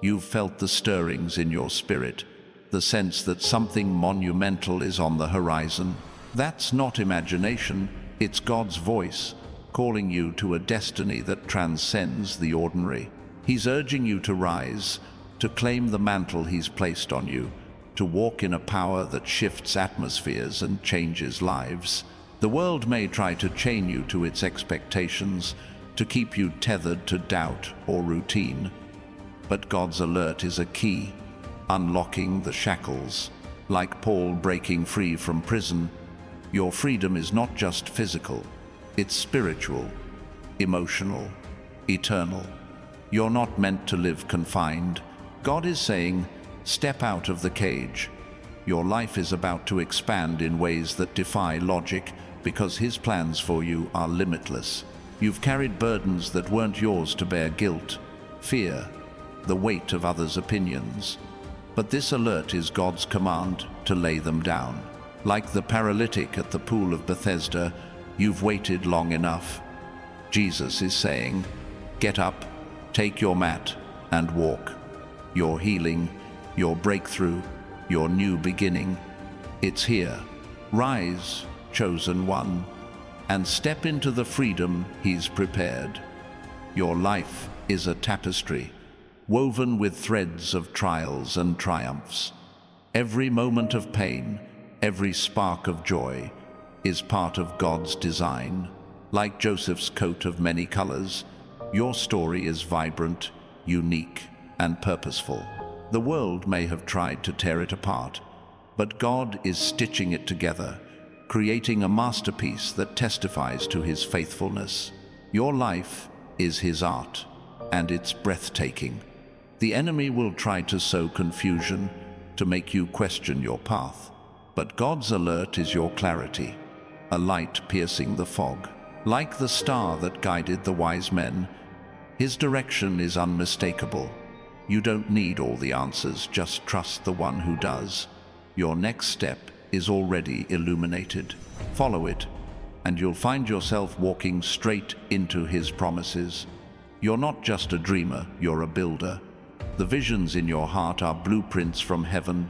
S1: You've felt the stirrings in your spirit, the sense that something monumental is on the horizon. That's not imagination, it's God's voice calling you to a destiny that transcends the ordinary. He's urging you to rise, to claim the mantle He's placed on you, to walk in a power that shifts atmospheres and changes lives. The world may try to chain you to its expectations, to keep you tethered to doubt or routine. But God's alert is a key, unlocking the shackles. Like Paul breaking free from prison, your freedom is not just physical, it's spiritual, emotional, eternal. You're not meant to live confined. God is saying, step out of the cage. Your life is about to expand in ways that defy logic, because His plans for you are limitless. You've carried burdens that weren't yours to bear: guilt, fear, the weight of others' opinions. But this alert is God's command to lay them down. Like the paralytic at the pool of Bethesda, you've waited long enough. Jesus is saying, get up, take your mat, and walk. Your healing, your breakthrough, your new beginning, it's here. Rise, chosen one, and step into the freedom He's prepared. Your life is a tapestry, woven with threads of trials and triumphs. Every moment of pain, every spark of joy, is part of God's design. Like Joseph's coat of many colors, your story is vibrant, unique, and purposeful. The world may have tried to tear it apart, but God is stitching it together, creating a masterpiece that testifies to His faithfulness. Your life is His art, and it's breathtaking. The enemy will try to sow confusion, to make you question your path. But God's alert is your clarity, a light piercing the fog. Like the star that guided the wise men, His direction is unmistakable. You don't need all the answers, just trust the one who does. Your next step is already illuminated. Follow it, and you'll find yourself walking straight into His promises. You're not just a dreamer, you're a builder. The visions in your heart are blueprints from heaven,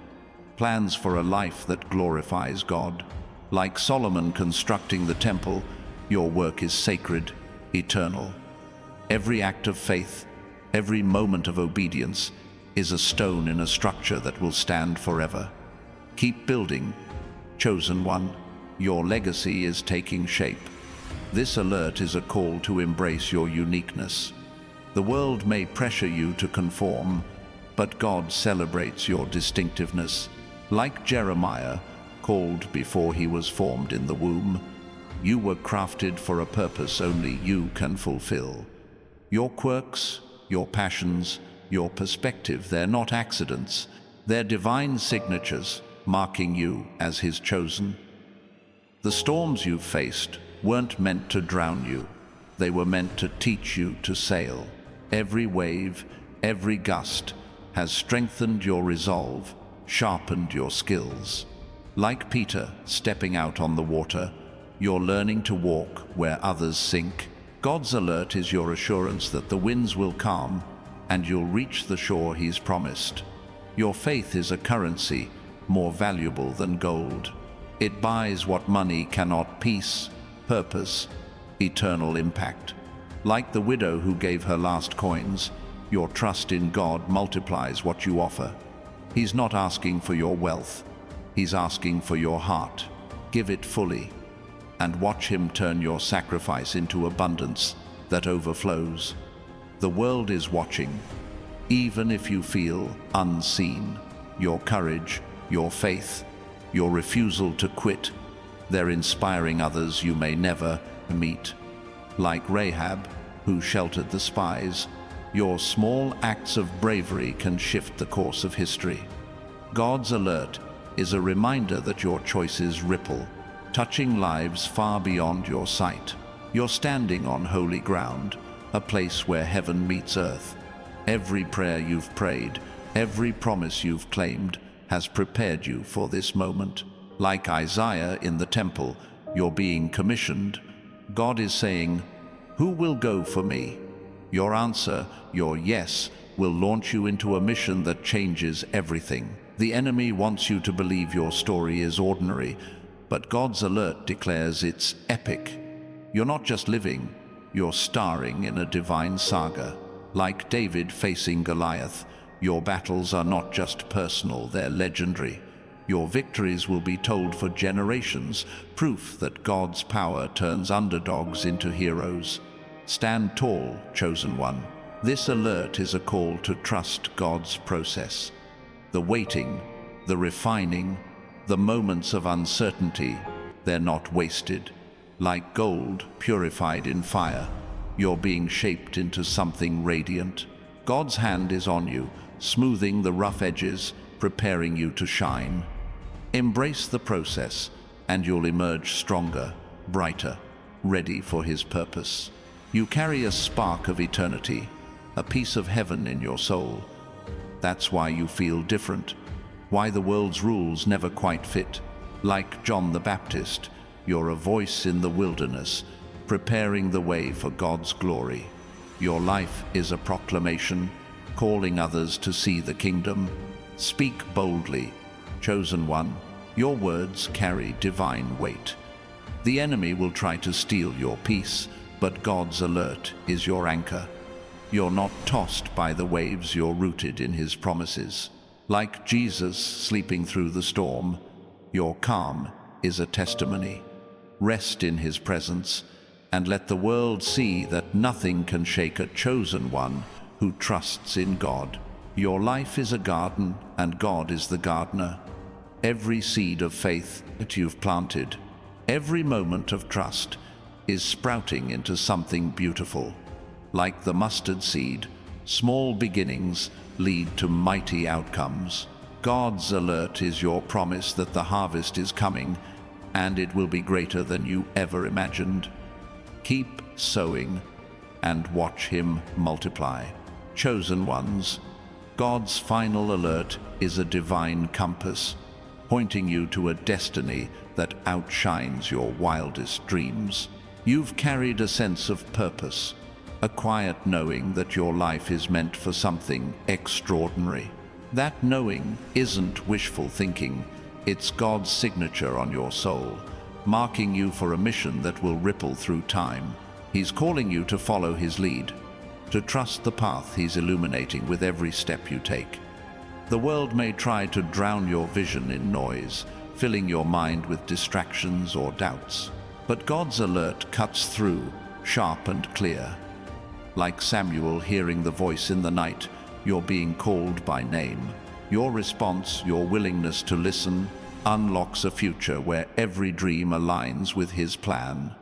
S1: plans for a life that glorifies God. Like Solomon constructing the temple, your work is sacred, eternal. Every act of faith, every moment of obedience is a stone in a structure that will stand forever. Keep building, chosen one. Your legacy is taking shape. This alert is a call to embrace your uniqueness. The world may pressure you to conform, but God celebrates your distinctiveness. Like Jeremiah, called before he was formed in the womb, you were crafted for a purpose only you can fulfill. Your quirks, your passions, your perspective, they're not accidents. They're divine signatures, marking you as His chosen. The storms you've faced weren't meant to drown you. They were meant to teach you to sail. Every wave, every gust has strengthened your resolve, sharpened your skills. Like Peter stepping out on the water, you're learning to walk where others sink. God's alert is your assurance that the winds will calm and you'll reach the shore He's promised. Your faith is a currency more valuable than gold. It buys what money cannot: peace, purpose, eternal impact. Like the widow who gave her last coins, your trust in God multiplies what you offer. He's not asking for your wealth, He's asking for your heart. Give it fully, and watch Him turn your sacrifice into abundance that overflows. The world is watching, even if you feel unseen. Your courage, your faith, your refusal to quit, they're inspiring others you may never meet. Like Rahab, who sheltered the spies, your small acts of bravery can shift the course of history. God's alert is a reminder that your choices ripple, touching lives far beyond your sight. You're standing on holy ground, a place where heaven meets earth. Every prayer you've prayed, every promise you've claimed, has prepared you for this moment. Like Isaiah in the temple, you're being commissioned. God is saying, "Who will go for me?" Your answer, your yes, will launch you into a mission that changes everything. The enemy wants you to believe your story is ordinary, but God's alert declares it's epic. You're not just living, you're starring in a divine saga. Like David facing Goliath, your battles are not just personal, they're legendary. Your victories will be told for generations, proof that God's power turns underdogs into heroes. Stand tall, chosen one. This alert is a call to trust God's process. The waiting, the refining, the moments of uncertainty, they're not wasted. Like gold purified in fire, you're being shaped into something radiant. God's hand is on you, smoothing the rough edges, preparing you to shine. Embrace the process, and you'll emerge stronger, brighter, ready for His purpose. You carry a spark of eternity, a piece of heaven in your soul. That's why you feel different, why the world's rules never quite fit. Like John the Baptist, you're a voice in the wilderness, preparing the way for God's glory. Your life is a proclamation, calling others to see the kingdom. Speak boldly, chosen one. Your words carry divine weight. The enemy will try to steal your peace, but God's alert is your anchor. You're not tossed by the waves, you're rooted in His promises. Like Jesus sleeping through the storm, your calm is a testimony. Rest in His presence, and let the world see that nothing can shake a chosen one who trusts in God. Your life is a garden, and God is the gardener. Every seed of faith that you've planted, every moment of trust, is sprouting into something beautiful. Like the mustard seed, small beginnings lead to mighty outcomes. God's alert is your promise that the harvest is coming, and it will be greater than you ever imagined. Keep sowing and watch Him multiply. Chosen ones, God's final alert is a divine compass, pointing you to a destiny that outshines your wildest dreams. You've carried a sense of purpose, a quiet knowing that your life is meant for something extraordinary. That knowing isn't wishful thinking, it's God's signature on your soul, marking you for a mission that will ripple through time. He's calling you to follow His lead, to trust the path He's illuminating with every step you take. The world may try to drown your vision in noise, filling your mind with distractions or doubts. But God's alert cuts through, sharp and clear. Like Samuel hearing the voice in the night, you're being called by name. Your response, your willingness to listen, unlocks a future where every dream aligns with His plan.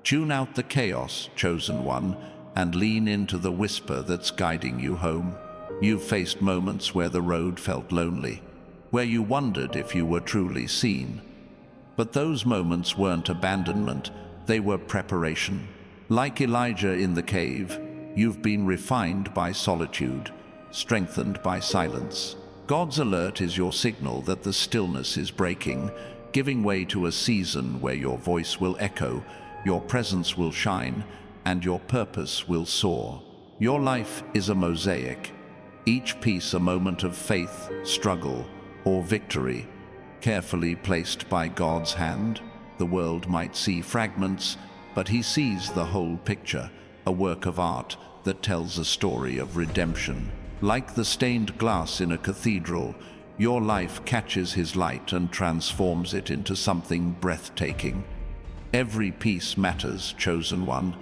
S1: Tune out the chaos, chosen one, and lean into the whisper that's guiding you home. You've faced moments where the road felt lonely, where you wondered if you were truly seen. But those moments weren't abandonment, they were preparation. Like Elijah in the cave, you've been refined by solitude, strengthened by silence. God's alert is your signal that the stillness is breaking, giving way to a season where your voice will echo, your presence will shine, and your purpose will soar. Your life is a mosaic, each piece a moment of faith, struggle, or victory, carefully placed by God's hand. The world might see fragments, but He sees the whole picture, a work of art that tells a story of redemption. Like the stained glass in a cathedral, your life catches His light and transforms it into something breathtaking. Every piece matters, chosen one,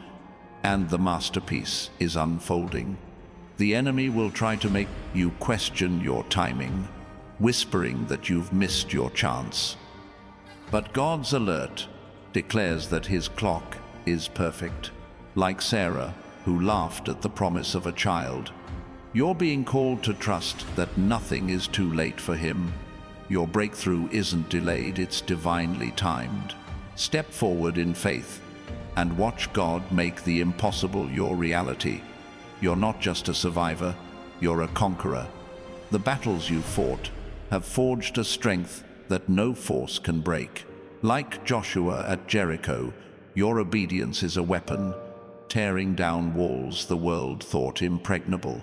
S1: and the masterpiece is unfolding. The enemy will try to make you question your timing, whispering that you've missed your chance. But God's alert declares that His clock is perfect. Like Sarah, who laughed at the promise of a child, you're being called to trust that nothing is too late for Him. Your breakthrough isn't delayed, it's divinely timed. Step forward in faith and watch God make the impossible your reality. You're not just a survivor, you're a conqueror. The battles you fought have forged a strength that no force can break. Like Joshua at Jericho, your obedience is a weapon, tearing down walls the world thought impregnable.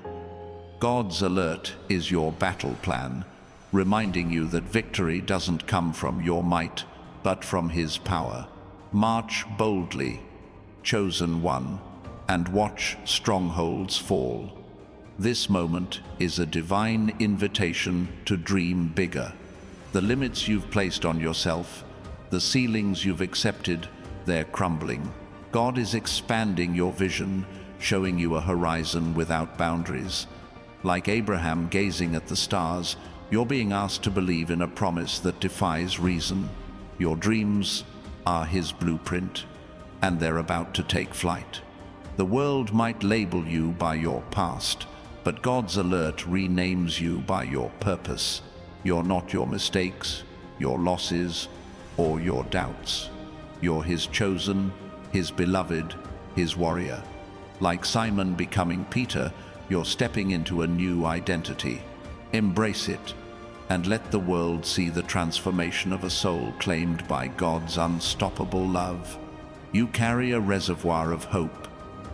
S1: God's alert is your battle plan, reminding you that victory doesn't come from your might, but from His power. March boldly, chosen one, and watch strongholds fall. This moment is a divine invitation to dream bigger. The limits you've placed on yourself, the ceilings you've accepted, they're crumbling. God is expanding your vision, showing you a horizon without boundaries. Like Abraham gazing at the stars, you're being asked to believe in a promise that defies reason. Your dreams are his blueprint, and they're about to take flight. The world might label you by your past, but God's alert renames you by your purpose. You're not your mistakes, your losses, or your doubts. You're his chosen, his beloved, his warrior. Like Simon becoming Peter, you're stepping into a new identity. Embrace it, and let the world see the transformation of a soul claimed by God's unstoppable love. You carry a reservoir of hope,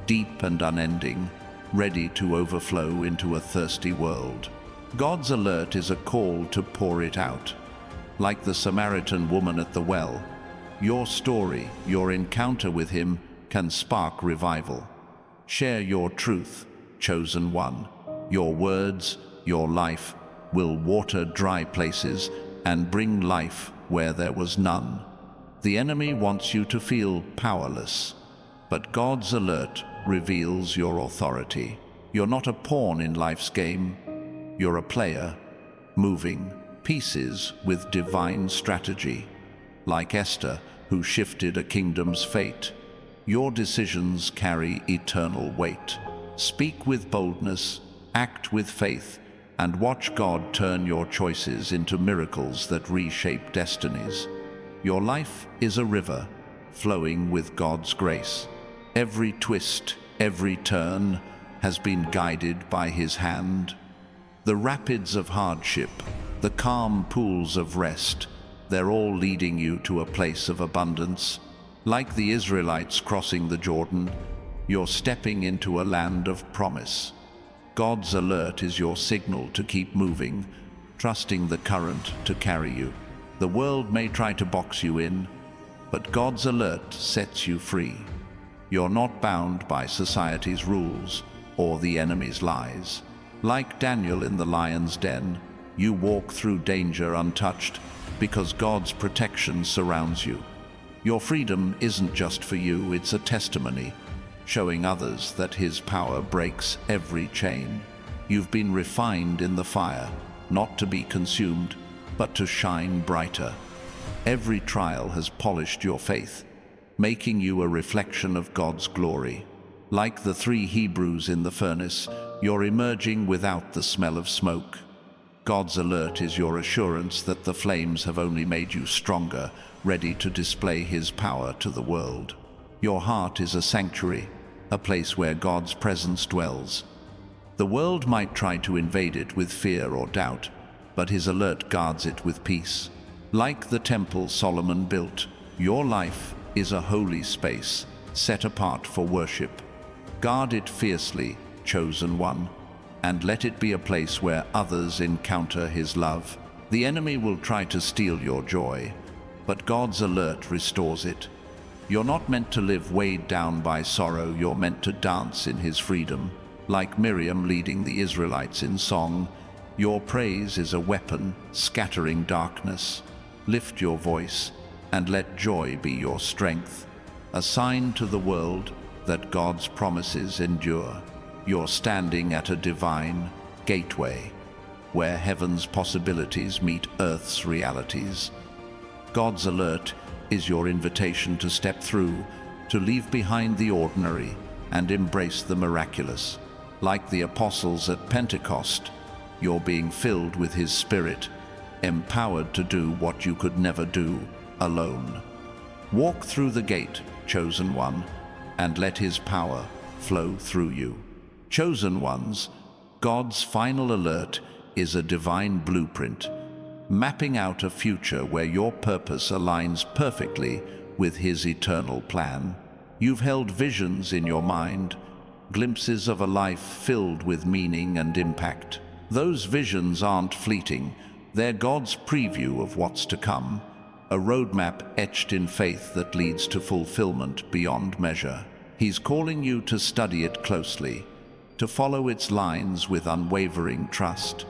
S1: deep and unending, ready to overflow into a thirsty world. God's alert is a call to pour it out. Like the Samaritan woman at the well, your story, your encounter with him, can spark revival. Share your truth, chosen one. Your words, your life, will water dry places and bring life where there was none. The enemy wants you to feel powerless, but God's alert reveals your authority. You're not a pawn in life's game. You're a player, moving pieces with divine strategy. Like Esther, who shifted a kingdom's fate, your decisions carry eternal weight. Speak with boldness, act with faith, and watch God turn your choices into miracles that reshape destinies. Your life is a river, flowing with God's grace. Every twist, every turn has been guided by his hand. The rapids of hardship, the calm pools of rest, they're all leading you to a place of abundance. Like the Israelites crossing the Jordan, you're stepping into a land of promise. God's alert is your signal to keep moving, trusting the current to carry you. The world may try to box you in, but God's alert sets you free. You're not bound by society's rules or the enemy's lies. Like Daniel in the lion's den, you walk through danger untouched because God's protection surrounds you. Your freedom isn't just for you, it's a testimony, showing others that his power breaks every chain. You've been refined in the fire, not to be consumed, but to shine brighter. Every trial has polished your faith, making you a reflection of God's glory. Like the 3 Hebrews in the furnace, you're emerging without the smell of smoke. God's alert is your assurance that the flames have only made you stronger, ready to display his power to the world. Your heart is a sanctuary, a place where God's presence dwells. The world might try to invade it with fear or doubt, but his alert guards it with peace. Like the temple Solomon built, your life is a holy space, set apart for worship. Guard it fiercely, chosen one, and let it be a place where others encounter his love. The enemy will try to steal your joy, but God's alert restores it. You're not meant to live weighed down by sorrow, you're meant to dance in his freedom. Like Miriam leading the Israelites in song, your praise is a weapon, scattering darkness. Lift your voice, and let joy be your strength, a sign to the world that God's promises endure. You're standing at a divine gateway, where heaven's possibilities meet earth's realities. God's alert is your invitation to step through, to leave behind the ordinary and embrace the miraculous. Like the apostles at Pentecost, you're being filled with his Spirit, empowered to do what you could never do alone. Walk through the gate, chosen one, and let his power flow through you. Chosen ones, God's final alert is a divine blueprint, mapping out a future where your purpose aligns perfectly with his eternal plan. You've held visions in your mind, glimpses of a life filled with meaning and impact. Those visions aren't fleeting, they're God's preview of what's to come, a roadmap etched in faith that leads to fulfillment beyond measure. He's calling you to study it closely, to follow its lines with unwavering trust,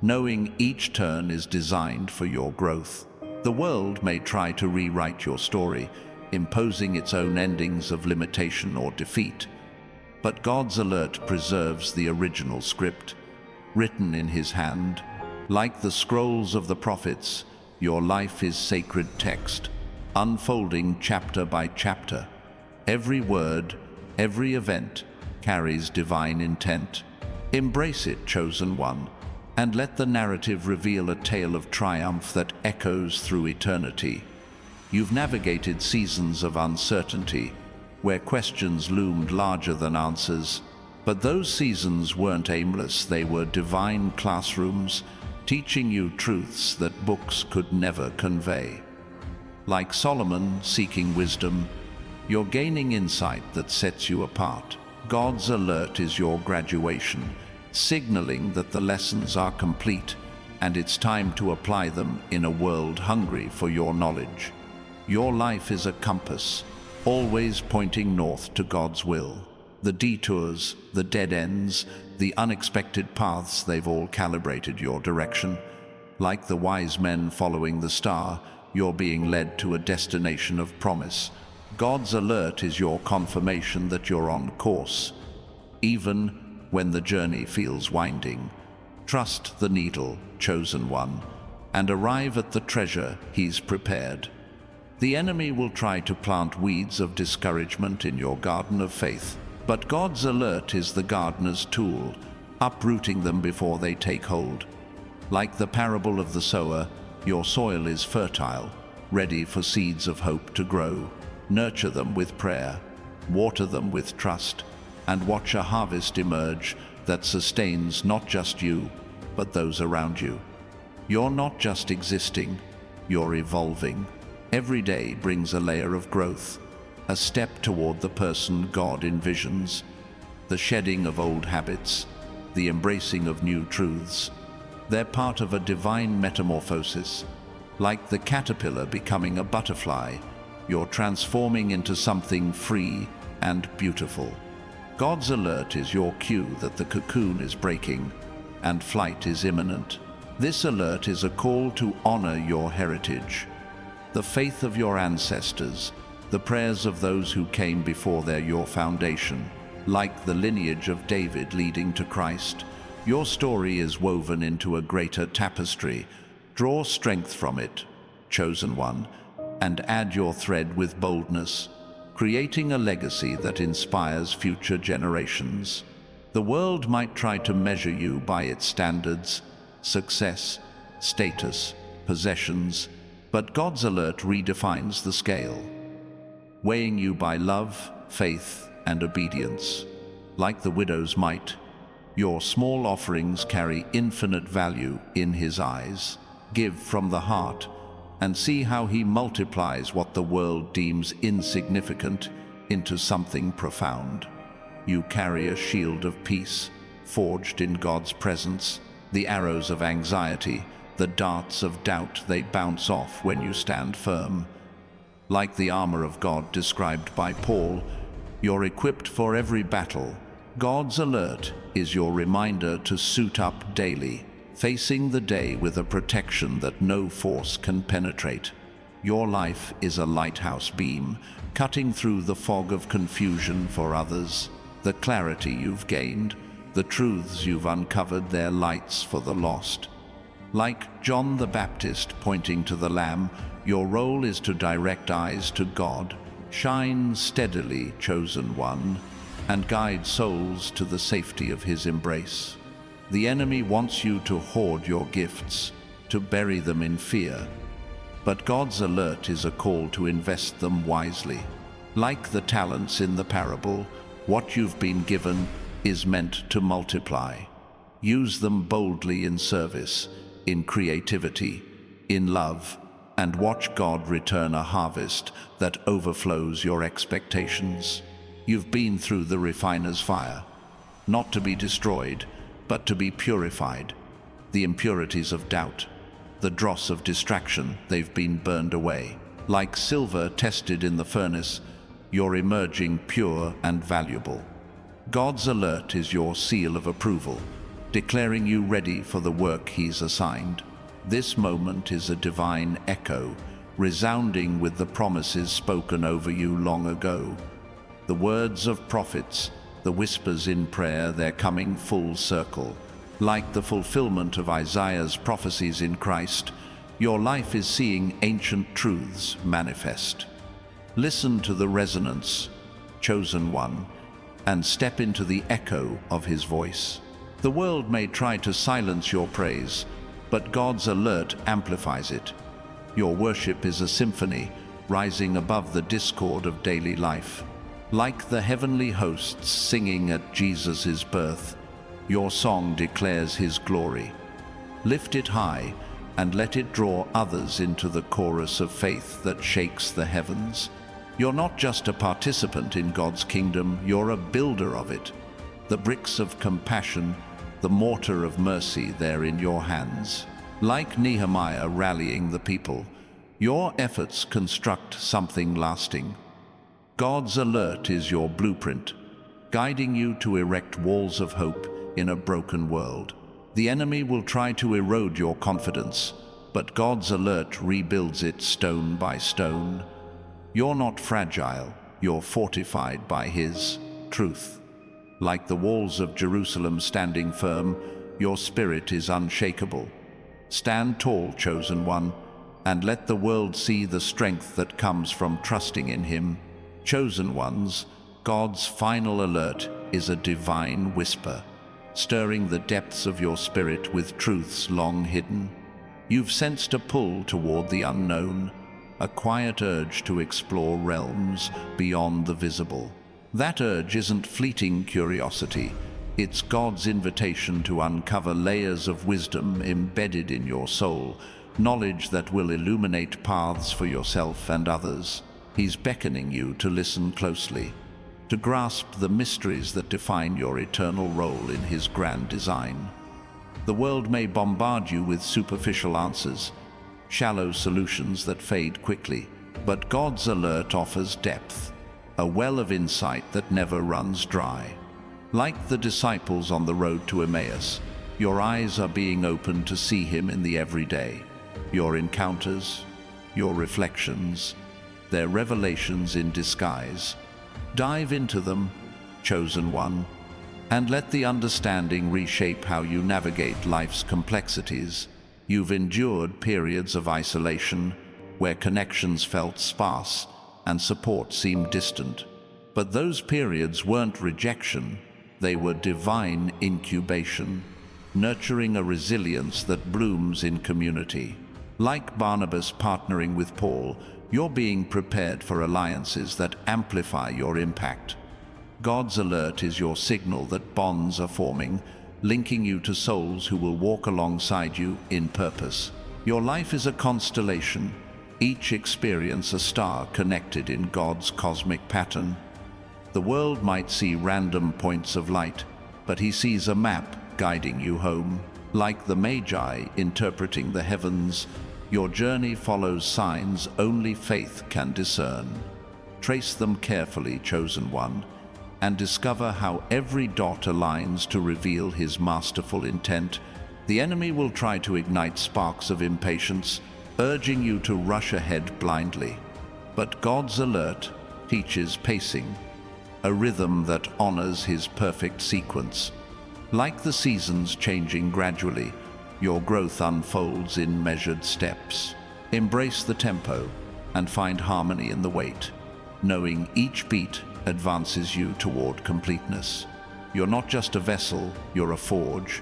S1: knowing each turn is designed for your growth. The world may try to rewrite your story, imposing its own endings of limitation or defeat, but God's alert preserves the original script, written in His hand. Like the scrolls of the prophets, your life is sacred text, unfolding chapter by chapter. Every word, every event carries divine intent. Embrace it, chosen one, and let the narrative reveal a tale of triumph that echoes through eternity. You've navigated seasons of uncertainty, where questions loomed larger than answers, but those seasons weren't aimless. They were divine classrooms, teaching you truths that books could never convey. Like Solomon seeking wisdom, you're gaining insight that sets you apart. God's alert is your graduation, signaling that the lessons are complete and it's time to apply them in a world hungry for your knowledge. Your life is a compass, always pointing north to God's will. The detours, the dead ends, the unexpected paths, they've all calibrated your direction. Like the wise men following the star, you're being led to a destination of promise. God's alert is your confirmation that you're on course, even when the journey feels winding. Trust the needle, chosen one, and arrive at the treasure He's prepared. The enemy will try to plant weeds of discouragement in your garden of faith, but God's alert is the gardener's tool, uprooting them before they take hold. Like the parable of the sower, your soil is fertile, ready for seeds of hope to grow. Nurture them with prayer, water them with trust, and watch a harvest emerge that sustains not just you, but those around you. You're not just existing, you're evolving. Every day brings a layer of growth, a step toward the person God envisions, the shedding of old habits, the embracing of new truths. They're part of a divine metamorphosis. Like the caterpillar becoming a butterfly, you're transforming into something free and beautiful. God's alert is your cue that the cocoon is breaking and flight is imminent. This alert is a call to honor your heritage, the faith of your ancestors, the prayers of those who came before. They're your foundation. Like the lineage of David leading to Christ, your story is woven into a greater tapestry. Draw strength from it, chosen one, and add your thread with boldness, creating a legacy that inspires future generations. The world might try to measure you by its standards, success, status, possessions, but God's alert redefines the scale, weighing you by love, faith, and obedience. Like the widow's mite, your small offerings carry infinite value in His eyes. Give from the heart, and see how He multiplies what the world deems insignificant into something profound. You carry a shield of peace, forged in God's presence. The arrows of anxiety, the darts of doubt, they bounce off when you stand firm. Like the armor of God described by Paul, you're equipped for every battle. God's alert is your reminder to suit up daily, facing the day with a protection that no force can penetrate. Your life is a lighthouse beam, cutting through the fog of confusion for others. The clarity you've gained, the truths you've uncovered, they're lights for the lost. Like John the Baptist pointing to the Lamb, your role is to direct eyes to God. Shine steadily, chosen one, and guide souls to the safety of His embrace. The enemy wants you to hoard your gifts, to bury them in fear. But God's alert is a call to invest them wisely. Like the talents in the parable, what you've been given is meant to multiply. Use them boldly in service, in creativity, in love, and watch God return a harvest that overflows your expectations. You've been through the refiner's fire, not to be destroyed, but to be purified. The impurities of doubt, the dross of distraction, they've been burned away. Like silver tested in the furnace, you're emerging pure and valuable. God's alert is your seal of approval, declaring you ready for the work He's assigned. This moment is a divine echo, resounding with the promises spoken over you long ago. The words of prophets, the whispers in prayer, they're coming full circle. Like the fulfillment of Isaiah's prophecies in Christ, your life is seeing ancient truths manifest. Listen to the resonance, chosen one, and step into the echo of His voice. The world may try to silence your praise, but God's alert amplifies it. Your worship is a symphony, rising above the discord of daily life. Like the heavenly hosts singing at Jesus' birth, your song declares His glory. Lift it high and let it draw others into the chorus of faith that shakes the heavens. You're not just a participant in God's kingdom, you're a builder of it. The bricks of compassion, the mortar of mercy, they're in your hands. Like Nehemiah rallying the people, your efforts construct something lasting. God's alert is your blueprint, guiding you to erect walls of hope in a broken world. The enemy will try to erode your confidence, but God's alert rebuilds it stone by stone. You're not fragile, you're fortified by His truth. Like the walls of Jerusalem standing firm, your spirit is unshakable. Stand tall, chosen one, and let the world see the strength that comes from trusting in Him. Chosen ones, God's final alert is a divine whisper, stirring the depths of your spirit with truths long hidden. You've sensed a pull toward the unknown, a quiet urge to explore realms beyond the visible. That urge isn't fleeting curiosity, it's God's invitation to uncover layers of wisdom embedded in your soul, knowledge that will illuminate paths for yourself and others. He's beckoning you to listen closely, to grasp the mysteries that define your eternal role in His grand design. The world may bombard you with superficial answers, shallow solutions that fade quickly, but God's alert offers depth, a well of insight that never runs dry. Like the disciples on the road to Emmaus, your eyes are being opened to see Him in the everyday. Your encounters, your reflections, their revelations in disguise. Dive into them, chosen one, and let the understanding reshape how you navigate life's complexities. You've endured periods of isolation, where connections felt sparse and support seemed distant. But those periods weren't rejection, they were divine incubation, nurturing a resilience that blooms in community. Like Barnabas partnering with Paul, you're being prepared for alliances that amplify your impact. God's alert is your signal that bonds are forming, linking you to souls who will walk alongside you in purpose. Your life is a constellation, each experience a star connected in God's cosmic pattern. The world might see random points of light, but He sees a map guiding you home. Like the Magi interpreting the heavens, your journey follows signs only faith can discern. Trace them carefully, chosen one, and discover how every dot aligns to reveal His masterful intent. The enemy will try to ignite sparks of impatience, urging you to rush ahead blindly. But God's alert teaches pacing, a rhythm that honors His perfect sequence. Like the seasons changing gradually, your growth unfolds in measured steps. Embrace the tempo and find harmony in the wait, knowing each beat advances you toward completeness. You're not just a vessel, you're a forge,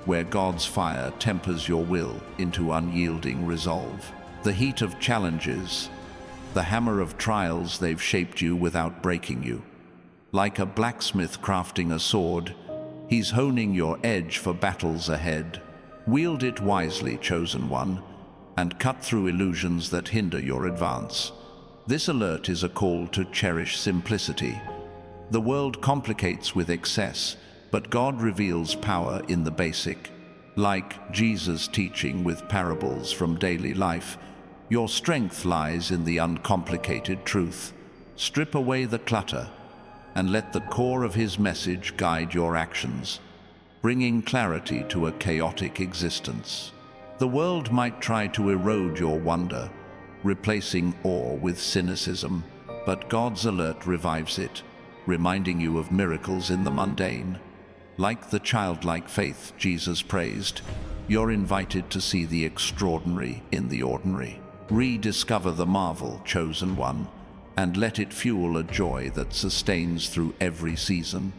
S1: where God's fire tempers your will into unyielding resolve. The heat of challenges, the hammer of trials, they've shaped you without breaking you. Like a blacksmith crafting a sword, He's honing your edge for battles ahead. Wield it wisely, chosen one, and cut through illusions that hinder your advance. This alert is a call to cherish simplicity. The world complicates with excess, but God reveals power in the basic. Like Jesus' teaching with parables from daily life, your strength lies in the uncomplicated truth. Strip away the clutter and let the core of his message guide your actions, bringing clarity to a chaotic existence. The world might try to erode your wonder, replacing awe with cynicism, but God's alert revives it, reminding you of miracles in the mundane. Like the childlike faith Jesus praised, you're invited to see the extraordinary in the ordinary. Rediscover the marvel, chosen one, and let it fuel a joy that sustains through every season.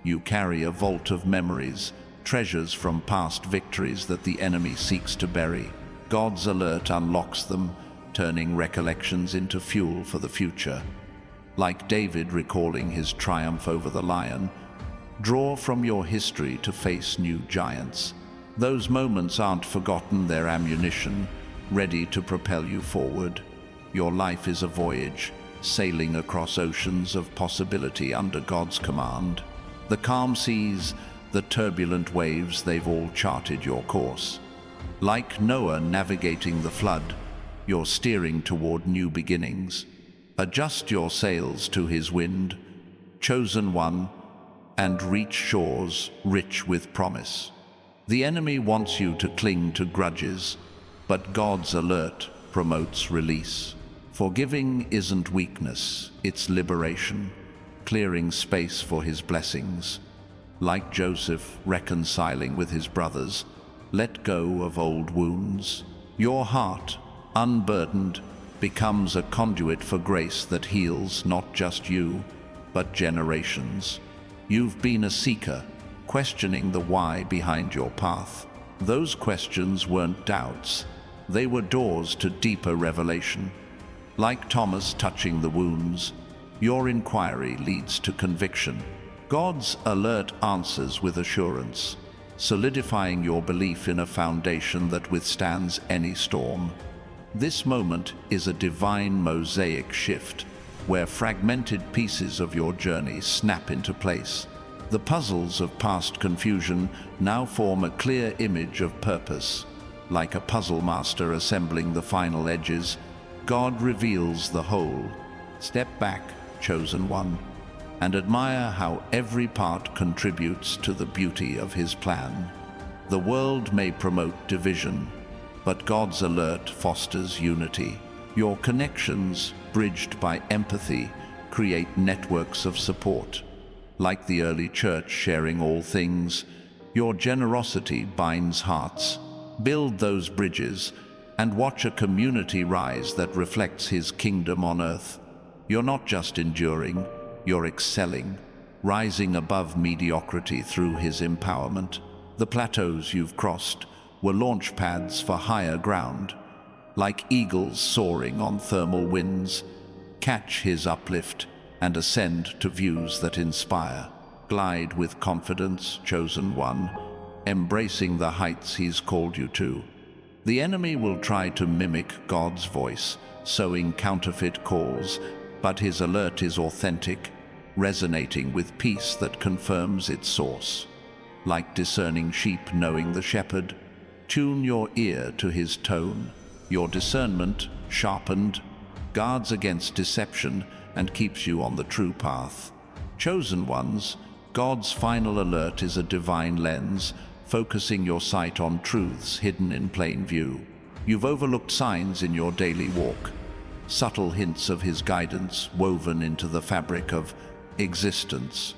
S1: You carry a vault of memories, treasures from past victories that the enemy seeks to bury. God's alert unlocks them, turning recollections into fuel for the future. Like David recalling his triumph over the lion, draw from your history to face new giants. Those moments aren't forgotten, they're ammunition, ready to propel you forward. Your life is a voyage, sailing across oceans of possibility under God's command. The calm seas, the turbulent waves, they've all charted your course. Like Noah navigating the flood, you're steering toward new beginnings. Adjust your sails to his wind, chosen one, and reach shores rich with promise. The enemy wants you to cling to grudges, but God's alert promotes release. Forgiving isn't weakness, it's liberation, clearing space for his blessings. Like Joseph reconciling with his brothers, let go of old wounds. Your heart, unburdened, becomes a conduit for grace that heals not just you, but generations. You've been a seeker, questioning the why behind your path. Those questions weren't doubts, they were doors to deeper revelation. Like Thomas touching the wounds, your inquiry leads to conviction. God's alert answers with assurance, solidifying your belief in a foundation that withstands any storm. This moment is a divine mosaic shift, where fragmented pieces of your journey snap into place. The puzzles of past confusion now form a clear image of purpose. Like a puzzle master assembling the final edges, God reveals the whole. Step back, chosen one, and admire how every part contributes to the beauty of his plan. The world may promote division, but God's alert fosters unity. Your connections, bridged by empathy, create networks of support. Like the early church sharing all things, your generosity binds hearts. Build those bridges and watch a community rise that reflects his kingdom on earth. You're not just enduring, you're excelling, rising above mediocrity through his empowerment. The plateaus you've crossed were launch pads for higher ground. Like eagles soaring on thermal winds, catch his uplift and ascend to views that inspire. Glide with confidence, chosen one, embracing the heights he's called you to. The enemy will try to mimic God's voice, sowing counterfeit calls, but his alert is authentic, resonating with peace that confirms its source. Like discerning sheep knowing the shepherd, tune your ear to his tone. Your discernment, sharpened, guards against deception and keeps you on the true path. Chosen ones, God's final alert is a divine lens, focusing your sight on truths hidden in plain view. You've overlooked signs in your daily walk, subtle hints of his guidance woven into the fabric of existence.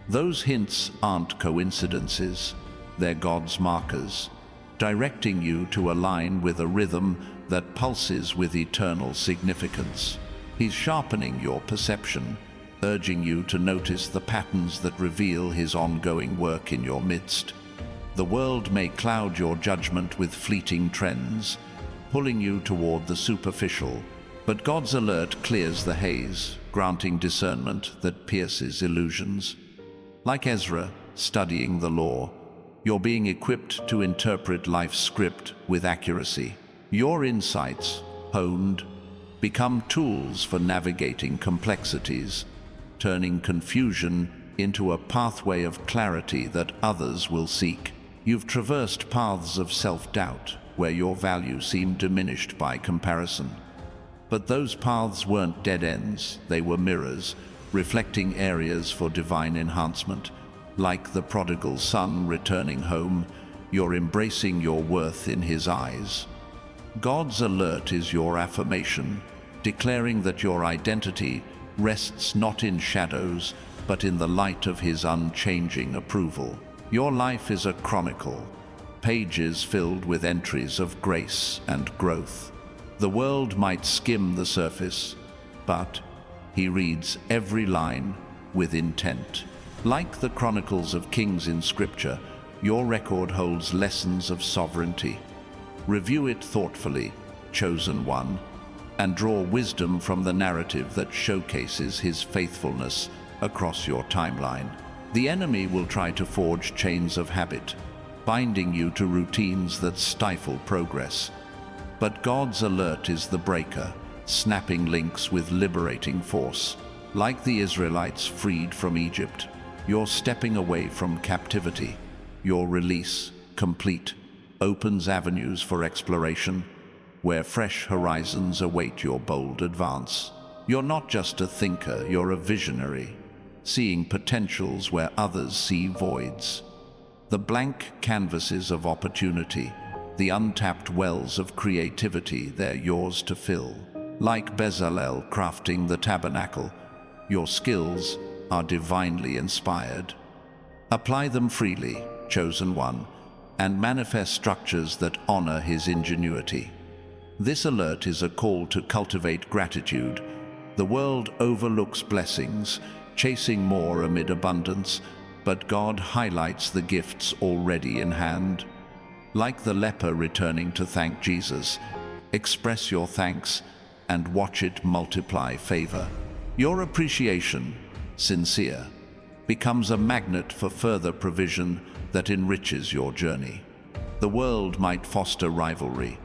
S1: Those hints aren't coincidences, they're God's markers, directing you to align with a rhythm that pulses with eternal significance. He's sharpening your perception, urging you to notice the patterns that reveal his ongoing work in your midst. The world may cloud your judgment with fleeting trends, pulling you toward the superficial, but God's alert clears the haze, granting discernment that pierces illusions. Like Ezra, studying the law, you're being equipped to interpret life's script with accuracy. Your insights, honed, become tools for navigating complexities, turning confusion into a pathway of clarity that others will seek. You've traversed paths of self-doubt where your value seemed diminished by comparison. But those paths weren't dead ends, they were mirrors, reflecting areas for divine enhancement. Like the prodigal son returning home, you're embracing your worth in his eyes. God's alert is your affirmation, declaring that your identity rests not in shadows, but in the light of his unchanging approval. Your life is a chronicle, pages filled with entries of grace and growth. The world might skim the surface, but he reads every line with intent. Like the chronicles of kings in Scripture, your record holds lessons of sovereignty. Review it thoughtfully, chosen one, and draw wisdom from the narrative that showcases his faithfulness across your timeline. The enemy will try to forge chains of habit, binding you to routines that stifle progress. But God's alert is the breaker, snapping links with liberating force. Like the Israelites freed from Egypt, you're stepping away from captivity. Your release, complete, opens avenues for exploration, where fresh horizons await your bold advance. You're not just a thinker, you're a visionary, seeing potentials where others see voids. The blank canvases of opportunity, the untapped wells of creativity, they're yours to fill. Like Bezalel crafting the tabernacle, your skills are divinely inspired. Apply them freely, chosen one, and manifest structures that honor his ingenuity. This alert is a call to cultivate gratitude. The world overlooks blessings, chasing more amid abundance, but God highlights the gifts already in hand. Like the leper returning to thank Jesus, express your thanks and watch it multiply favor. Your appreciation, sincere, becomes a magnet for further provision that enriches your journey. The world might foster rivalry,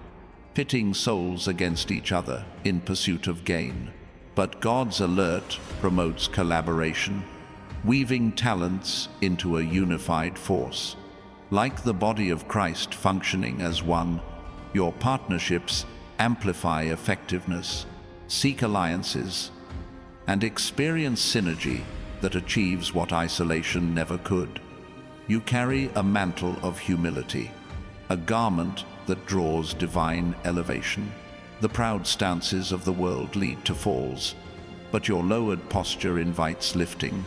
S1: pitting souls against each other in pursuit of gain. But God's alert promotes collaboration, weaving talents into a unified force. Like the body of Christ functioning as one, your partnerships amplify effectiveness, seek alliances, and experience synergy that achieves what isolation never could. You carry a mantle of humility, a garment that draws divine elevation. The proud stances of the world lead to falls, but your lowered posture invites lifting.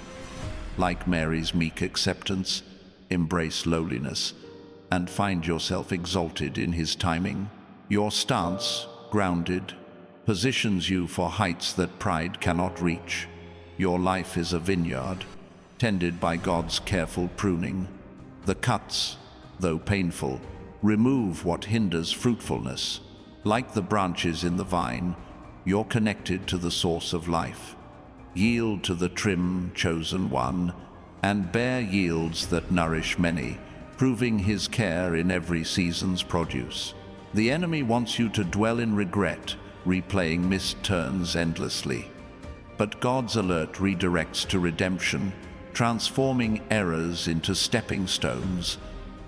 S1: Like Mary's meek acceptance, embrace lowliness and find yourself exalted in his timing. Your stance, grounded, positions you for heights that pride cannot reach. Your life is a vineyard, tended by God's careful pruning. The cuts, though painful, remove what hinders fruitfulness. Like the branches in the vine, you're connected to the source of life. Yield to the trim, chosen one, and bear yields that nourish many, proving his care in every season's produce. The enemy wants you to dwell in regret, replaying missed turns endlessly. But God's alert redirects to redemption, transforming errors into stepping stones.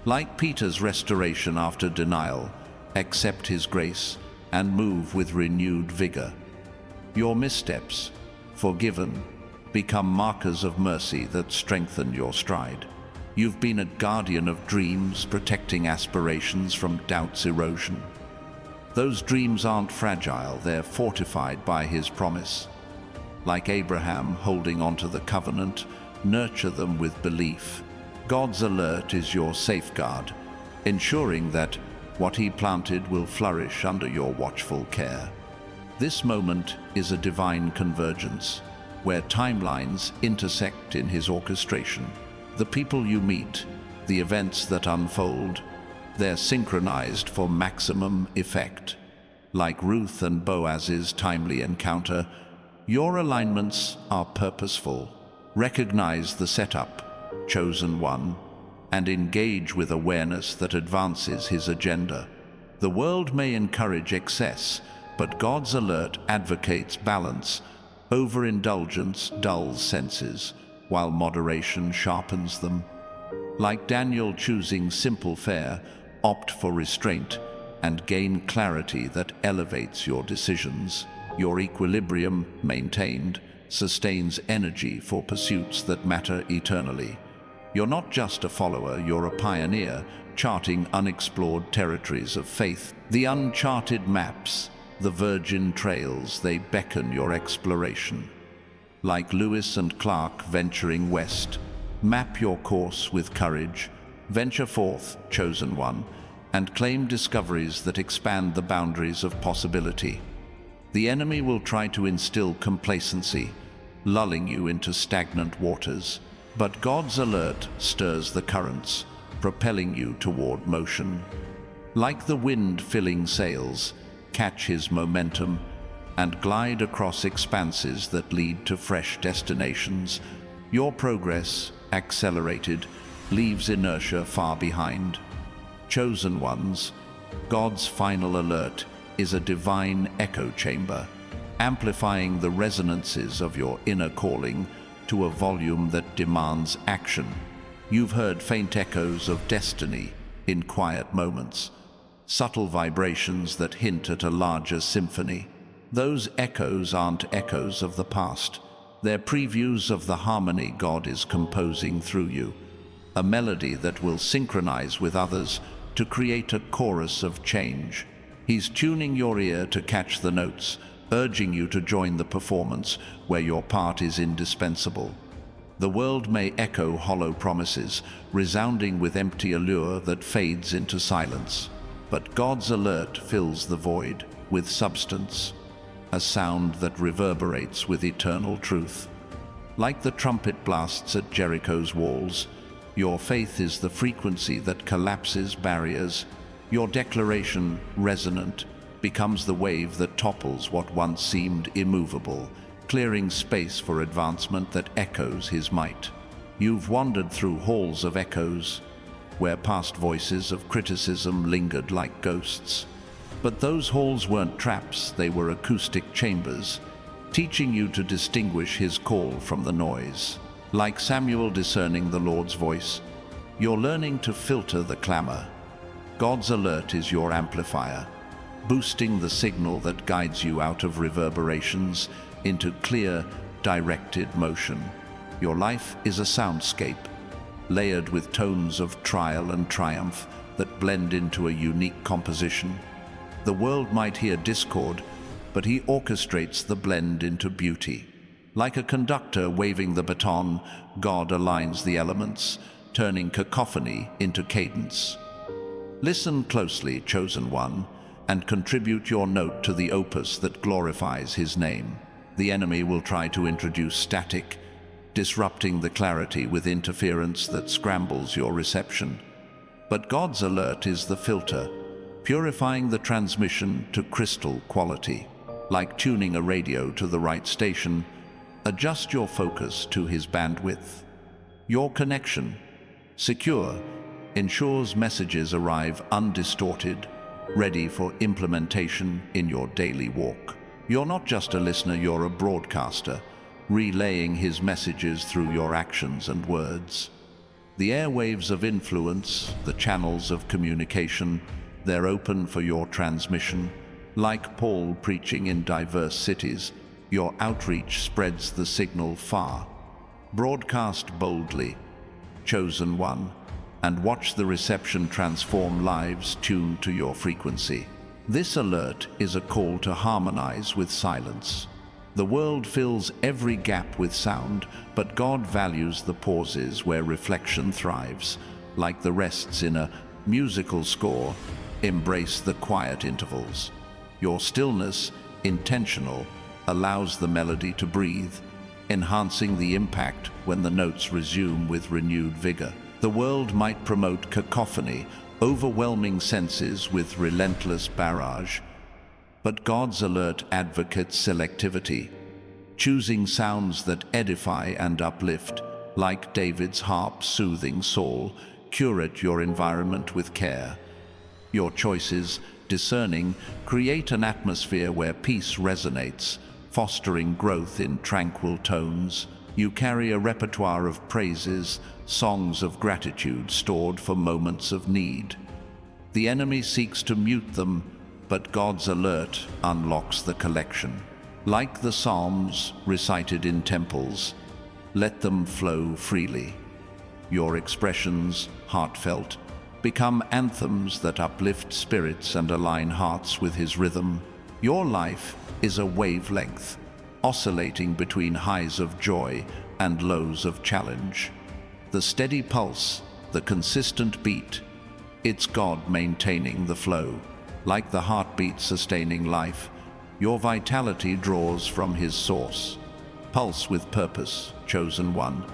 S1: Like Peter's restoration after denial, accept his grace and move with renewed vigor. Your missteps, forgiven, become markers of mercy that strengthen your stride. You've been a guardian of dreams, protecting aspirations from doubt's erosion. Those dreams aren't fragile, they're fortified by his promise. Like Abraham holding onto the covenant, nurture them with belief. God's alert is your safeguard, ensuring that what he planted will flourish under your watchful care. This moment is a divine convergence, where timelines intersect in his orchestration. The people you meet, the events that unfold, they're synchronized for maximum effect. Like Ruth and Boaz's timely encounter, your alignments are purposeful. Recognize the setup, chosen one, and engage with awareness that advances his agenda. The world may encourage excess, but God's alert advocates balance. Overindulgence dulls senses, while moderation sharpens them. Like Daniel choosing simple fare, opt for restraint and gain clarity that elevates your decisions. Your equilibrium maintained, sustains energy for pursuits that matter eternally. You're not just a follower, you're a pioneer, charting unexplored territories of faith. The uncharted maps, the virgin trails, they beckon your exploration. Like Lewis and Clark venturing west, map your course with courage, venture forth, chosen one, and claim discoveries that expand the boundaries of possibility. The enemy will try to instill complacency, lulling you into stagnant waters, but God's alert stirs the currents, propelling you toward motion. Like the wind filling sails, catch his momentum and glide across expanses that lead to fresh destinations. Your progress, accelerated, leaves inertia far behind. Chosen ones, God's final alert is a divine echo chamber, amplifying the resonances of your inner calling to a volume that demands action. You've heard faint echoes of destiny in quiet moments, subtle vibrations that hint at a larger symphony. Those echoes aren't echoes of the past. They're previews of the harmony God is composing through you, a melody that will synchronize with others to create a chorus of change. He's tuning your ear to catch the notes, urging you to join the performance where your part is indispensable. The world may echo hollow promises, resounding with empty allure that fades into silence. But God's alert fills the void with substance, a sound that reverberates with eternal truth. Like the trumpet blasts at Jericho's walls, your faith is the frequency that collapses barriers. Your declaration, resonant, becomes the wave that topples what once seemed immovable, clearing space for advancement that echoes his might. You've wandered through halls of echoes, where past voices of criticism lingered like ghosts. But those halls weren't traps, they were acoustic chambers, teaching you to distinguish his call from the noise. Like Samuel discerning the Lord's voice, you're learning to filter the clamor. God's alert is your amplifier, boosting the signal that guides you out of reverberations into clear, directed motion. Your life is a soundscape, layered with tones of trial and triumph that blend into a unique composition. The world might hear discord, but he orchestrates the blend into beauty. Like a conductor waving the baton, God aligns the elements, turning cacophony into cadence. Listen closely, chosen one, and contribute your note to the opus that glorifies his name. The enemy will try to introduce static, disrupting the clarity with interference that scrambles your reception. But God's alert is the filter, purifying the transmission to crystal quality. Like tuning a radio to the right station, adjust your focus to his bandwidth. Your connection, secure, ensures messages arrive undistorted, ready for implementation in your daily walk. You're not just a listener, you're a broadcaster, relaying his messages through your actions and words. The airwaves of influence, the channels of communication, they're open for your transmission. Like Paul preaching in diverse cities, your outreach spreads the signal far. Broadcast boldly, chosen one, and watch the reception transform lives tuned to your frequency. This alert is a call to harmonize with silence. The world fills every gap with sound, but God values the pauses where reflection thrives. Like the rests in a musical score, embrace the quiet intervals. Your stillness, intentional, allows the melody to breathe, enhancing the impact when the notes resume with renewed vigor. The world might promote cacophony, overwhelming senses with relentless barrage, but God's alert advocates selectivity, choosing sounds that edify and uplift. Like David's harp soothing Saul, curate your environment with care. Your choices, discerning, create an atmosphere where peace resonates, fostering growth in tranquil tones. You carry a repertoire of praises, songs of gratitude stored for moments of need. The enemy seeks to mute them, but God's alert unlocks the collection. Like the Psalms recited in temples, let them flow freely. Your expressions, heartfelt, become anthems that uplift spirits and align hearts with his rhythm. Your life is a wavelength, oscillating between highs of joy and lows of challenge. The steady pulse, the consistent beat, it's God maintaining the flow. Like the heartbeat sustaining life, your vitality draws from his source. Pulse with purpose, chosen one,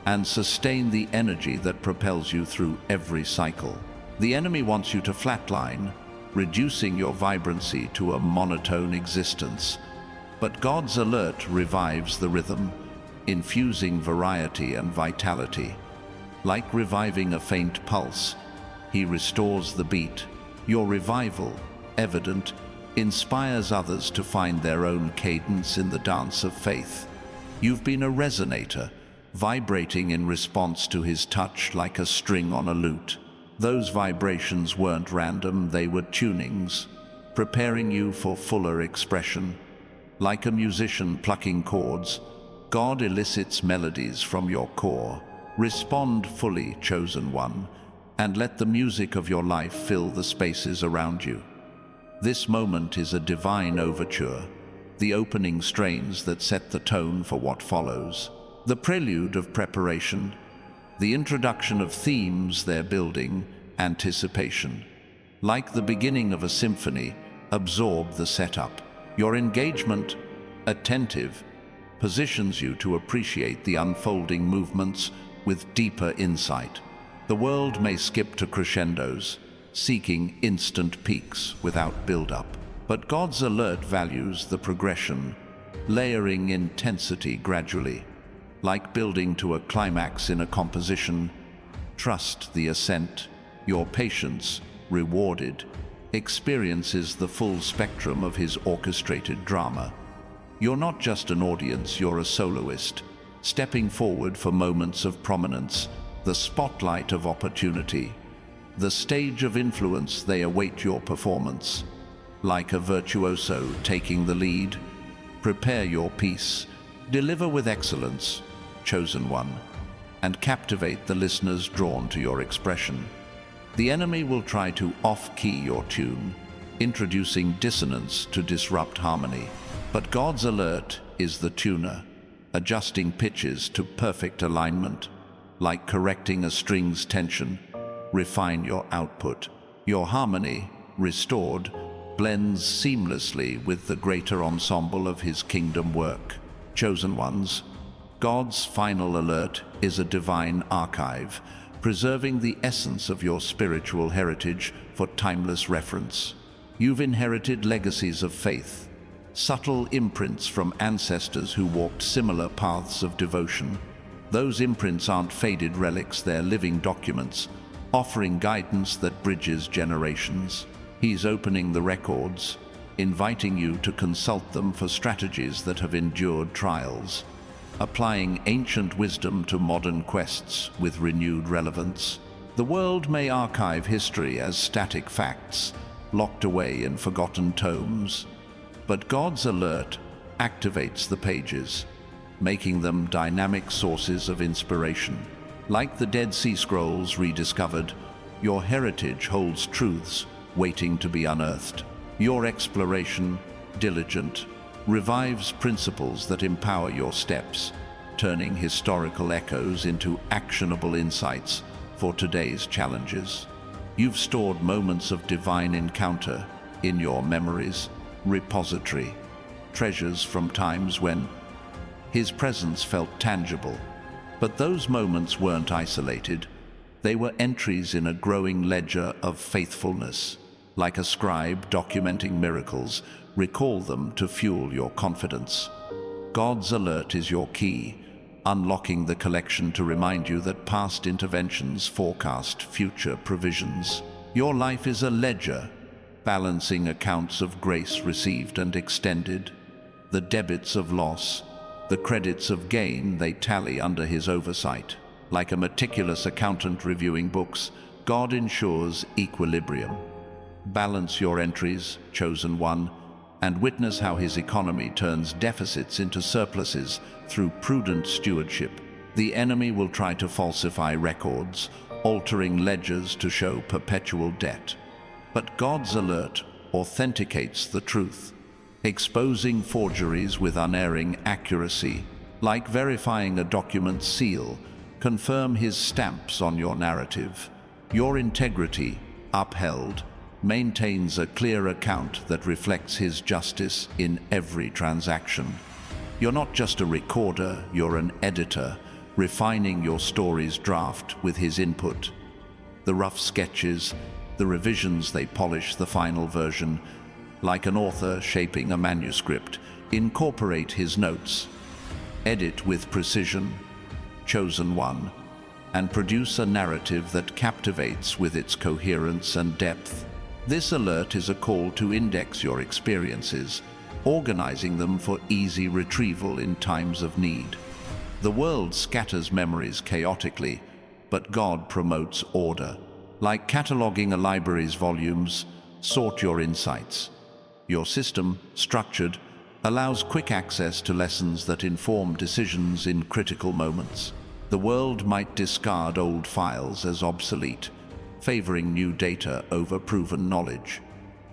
S1: and sustain the energy that propels you through every cycle. The enemy wants you to flatline, reducing your vibrancy to a monotone existence. But God's alert revives the rhythm, infusing variety and vitality. Like reviving a faint pulse, he restores the beat. Your revival, evident, inspires others to find their own cadence in the dance of faith. You've been a resonator, vibrating in response to his touch like a string on a lute. Those vibrations weren't random, they were tunings, preparing you for fuller expression. Like a musician plucking chords, God elicits melodies from your core. Respond fully, chosen one, and let the music of your life fill the spaces around you. This moment is a divine overture, the opening strains that set the tone for what follows. The prelude of preparation, the introduction of themes they're building, anticipation. Like the beginning of a symphony, absorb the setup. Your engagement, attentive, positions you to appreciate the unfolding movements with deeper insight. The world may skip to crescendos, seeking instant peaks without build-up. But God's alert values the progression, layering intensity gradually. Like building to a climax in a composition, trust the ascent. Your patience, rewarded, experiences the full spectrum of his orchestrated drama. You're not just an audience, you're a soloist, stepping forward for moments of prominence, the spotlight of opportunity. The stage of influence, they await your performance. Like a virtuoso taking the lead, prepare your piece, deliver with excellence, chosen one, and captivate the listeners drawn to your expression. The enemy will try to off-key your tune, introducing dissonance to disrupt harmony. But God's alert is the tuner, adjusting pitches to perfect alignment. Like correcting a string's tension, refine your output. Your harmony, restored, blends seamlessly with the greater ensemble of his kingdom work. Chosen ones, God's final alert is a divine archive, preserving the essence of your spiritual heritage for timeless reference. You've inherited legacies of faith, subtle imprints from ancestors who walked similar paths of devotion. Those imprints aren't faded relics, they're living documents, offering guidance that bridges generations. He's opening the records, inviting you to consult them for strategies that have endured trials, applying ancient wisdom to modern quests with renewed relevance. The world may archive history as static facts, locked away in forgotten tomes, but God's alert activates the pages, making them dynamic sources of inspiration. Like the Dead Sea Scrolls rediscovered, your heritage holds truths waiting to be unearthed. Your exploration, diligent, revives principles that empower your steps, turning historical echoes into actionable insights for today's challenges. You've stored moments of divine encounter in your memories repository, treasures from times when his presence felt tangible. But those moments weren't isolated. They were entries in a growing ledger of faithfulness. Like a scribe documenting miracles, recall them to fuel your confidence. God's alert is your key, unlocking the collection to remind you that past interventions forecast future provisions. Your life is a ledger, balancing accounts of grace received and extended. The debits of loss, the credits of gain, they tally under his oversight. Like a meticulous accountant reviewing books, God ensures equilibrium. Balance your entries, chosen one, and witness how his economy turns deficits into surpluses through prudent stewardship. The enemy will try to falsify records, altering ledgers to show perpetual debt. But God's alert authenticates the truth, exposing forgeries with unerring accuracy. Like verifying a document's seal, confirm his stamps on your narrative. Your integrity, upheld, maintains a clear account that reflects his justice in every transaction. You're not just a recorder, you're an editor, refining your story's draft with his input. The rough sketches, the revisions, they polish the final version. Like an author shaping a manuscript, incorporate his notes. Edit with precision, chosen one, and produce a narrative that captivates with its coherence and depth. This alert is a call to index your experiences, organizing them for easy retrieval in times of need. The world scatters memories chaotically, but God promotes order. Like cataloging a library's volumes, sort your insights. Your system, structured, allows quick access to lessons that inform decisions in critical moments. The world might discard old files as obsolete, favoring new data over proven knowledge.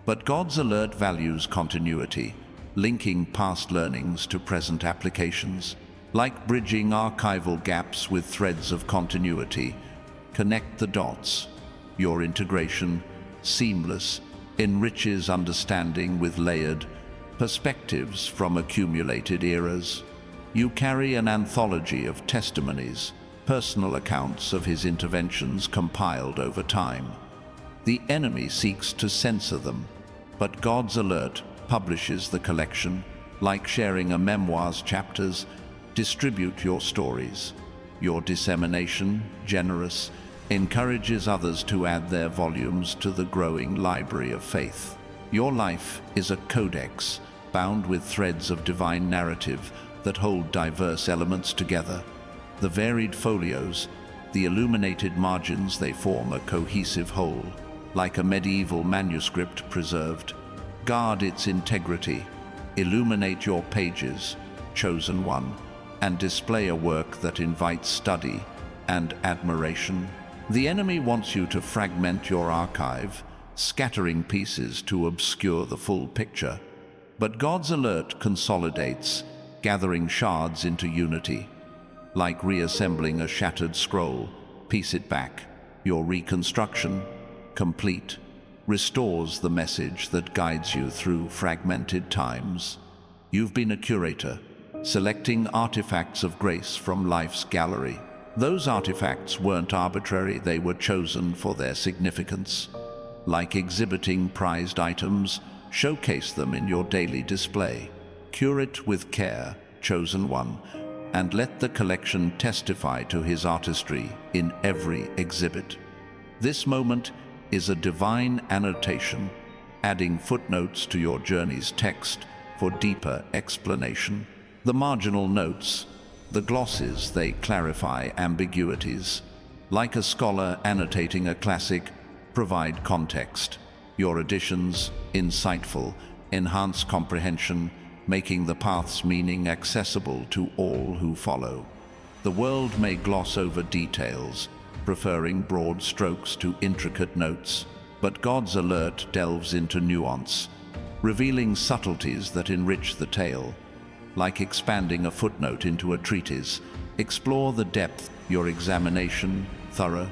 S1: But God's alert values continuity, linking past learnings to present applications. Like bridging archival gaps with threads of continuity, connect the dots. Your integration, seamless, enriches understanding with layered perspectives from accumulated eras. You carry an anthology of testimonies, personal accounts of his interventions compiled over time. The enemy seeks to censor them, but God's alert publishes the collection. Like sharing a memoir's chapters, distribute your stories. Your dissemination, generous, encourages others to add their volumes to the growing library of faith. Your life is a codex, bound with threads of divine narrative that hold diverse elements together. The varied folios, the illuminated margins, they form a cohesive whole. Like a medieval manuscript preserved, guard its integrity, illuminate your pages, chosen one, and display a work that invites study and admiration. The enemy wants you to fragment your archive, scattering pieces to obscure the full picture. But God's alert consolidates, gathering shards into unity. Like reassembling a shattered scroll, piece it back. Your reconstruction, complete, restores the message that guides you through fragmented times. You've been a curator, selecting artifacts of grace from life's gallery. Those artifacts weren't arbitrary, they were chosen for their significance. Like exhibiting prized items, showcase them in your daily display. Curate with care, chosen one, and let the collection testify to his artistry in every exhibit. This moment is a divine annotation, adding footnotes to your journey's text for deeper explanation. The marginal notes, the glosses, they clarify ambiguities. Like a scholar annotating a classic, provide context. Your additions, insightful, enhance comprehension, making the path's meaning accessible to all who follow. The world may gloss over details, preferring broad strokes to intricate notes, but God's alert delves into nuance, revealing subtleties that enrich the tale. Like expanding a footnote into a treatise, explore the depth. Your examination, thorough,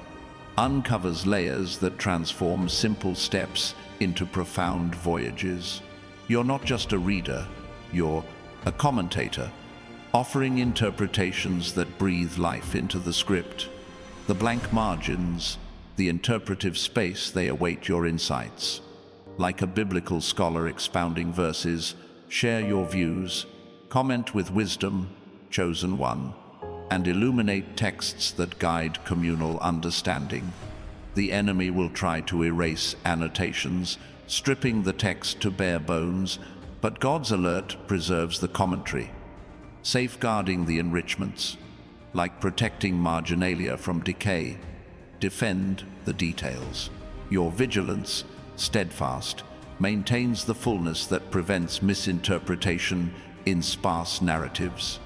S1: uncovers layers that transform simple steps into profound voyages. You're not just a reader, you're a commentator, offering interpretations that breathe life into the script. The blank margins, the interpretive space, they await your insights. Like a biblical scholar expounding verses, share your views, comment with wisdom, chosen one, and illuminate texts that guide communal understanding. The enemy will try to erase annotations, stripping the text to bare bones, but God's alert preserves the commentary, safeguarding the enrichments. Like protecting marginalia from decay, defend the details. Your vigilance, steadfast, maintains the fullness that prevents misinterpretation in sparse narratives.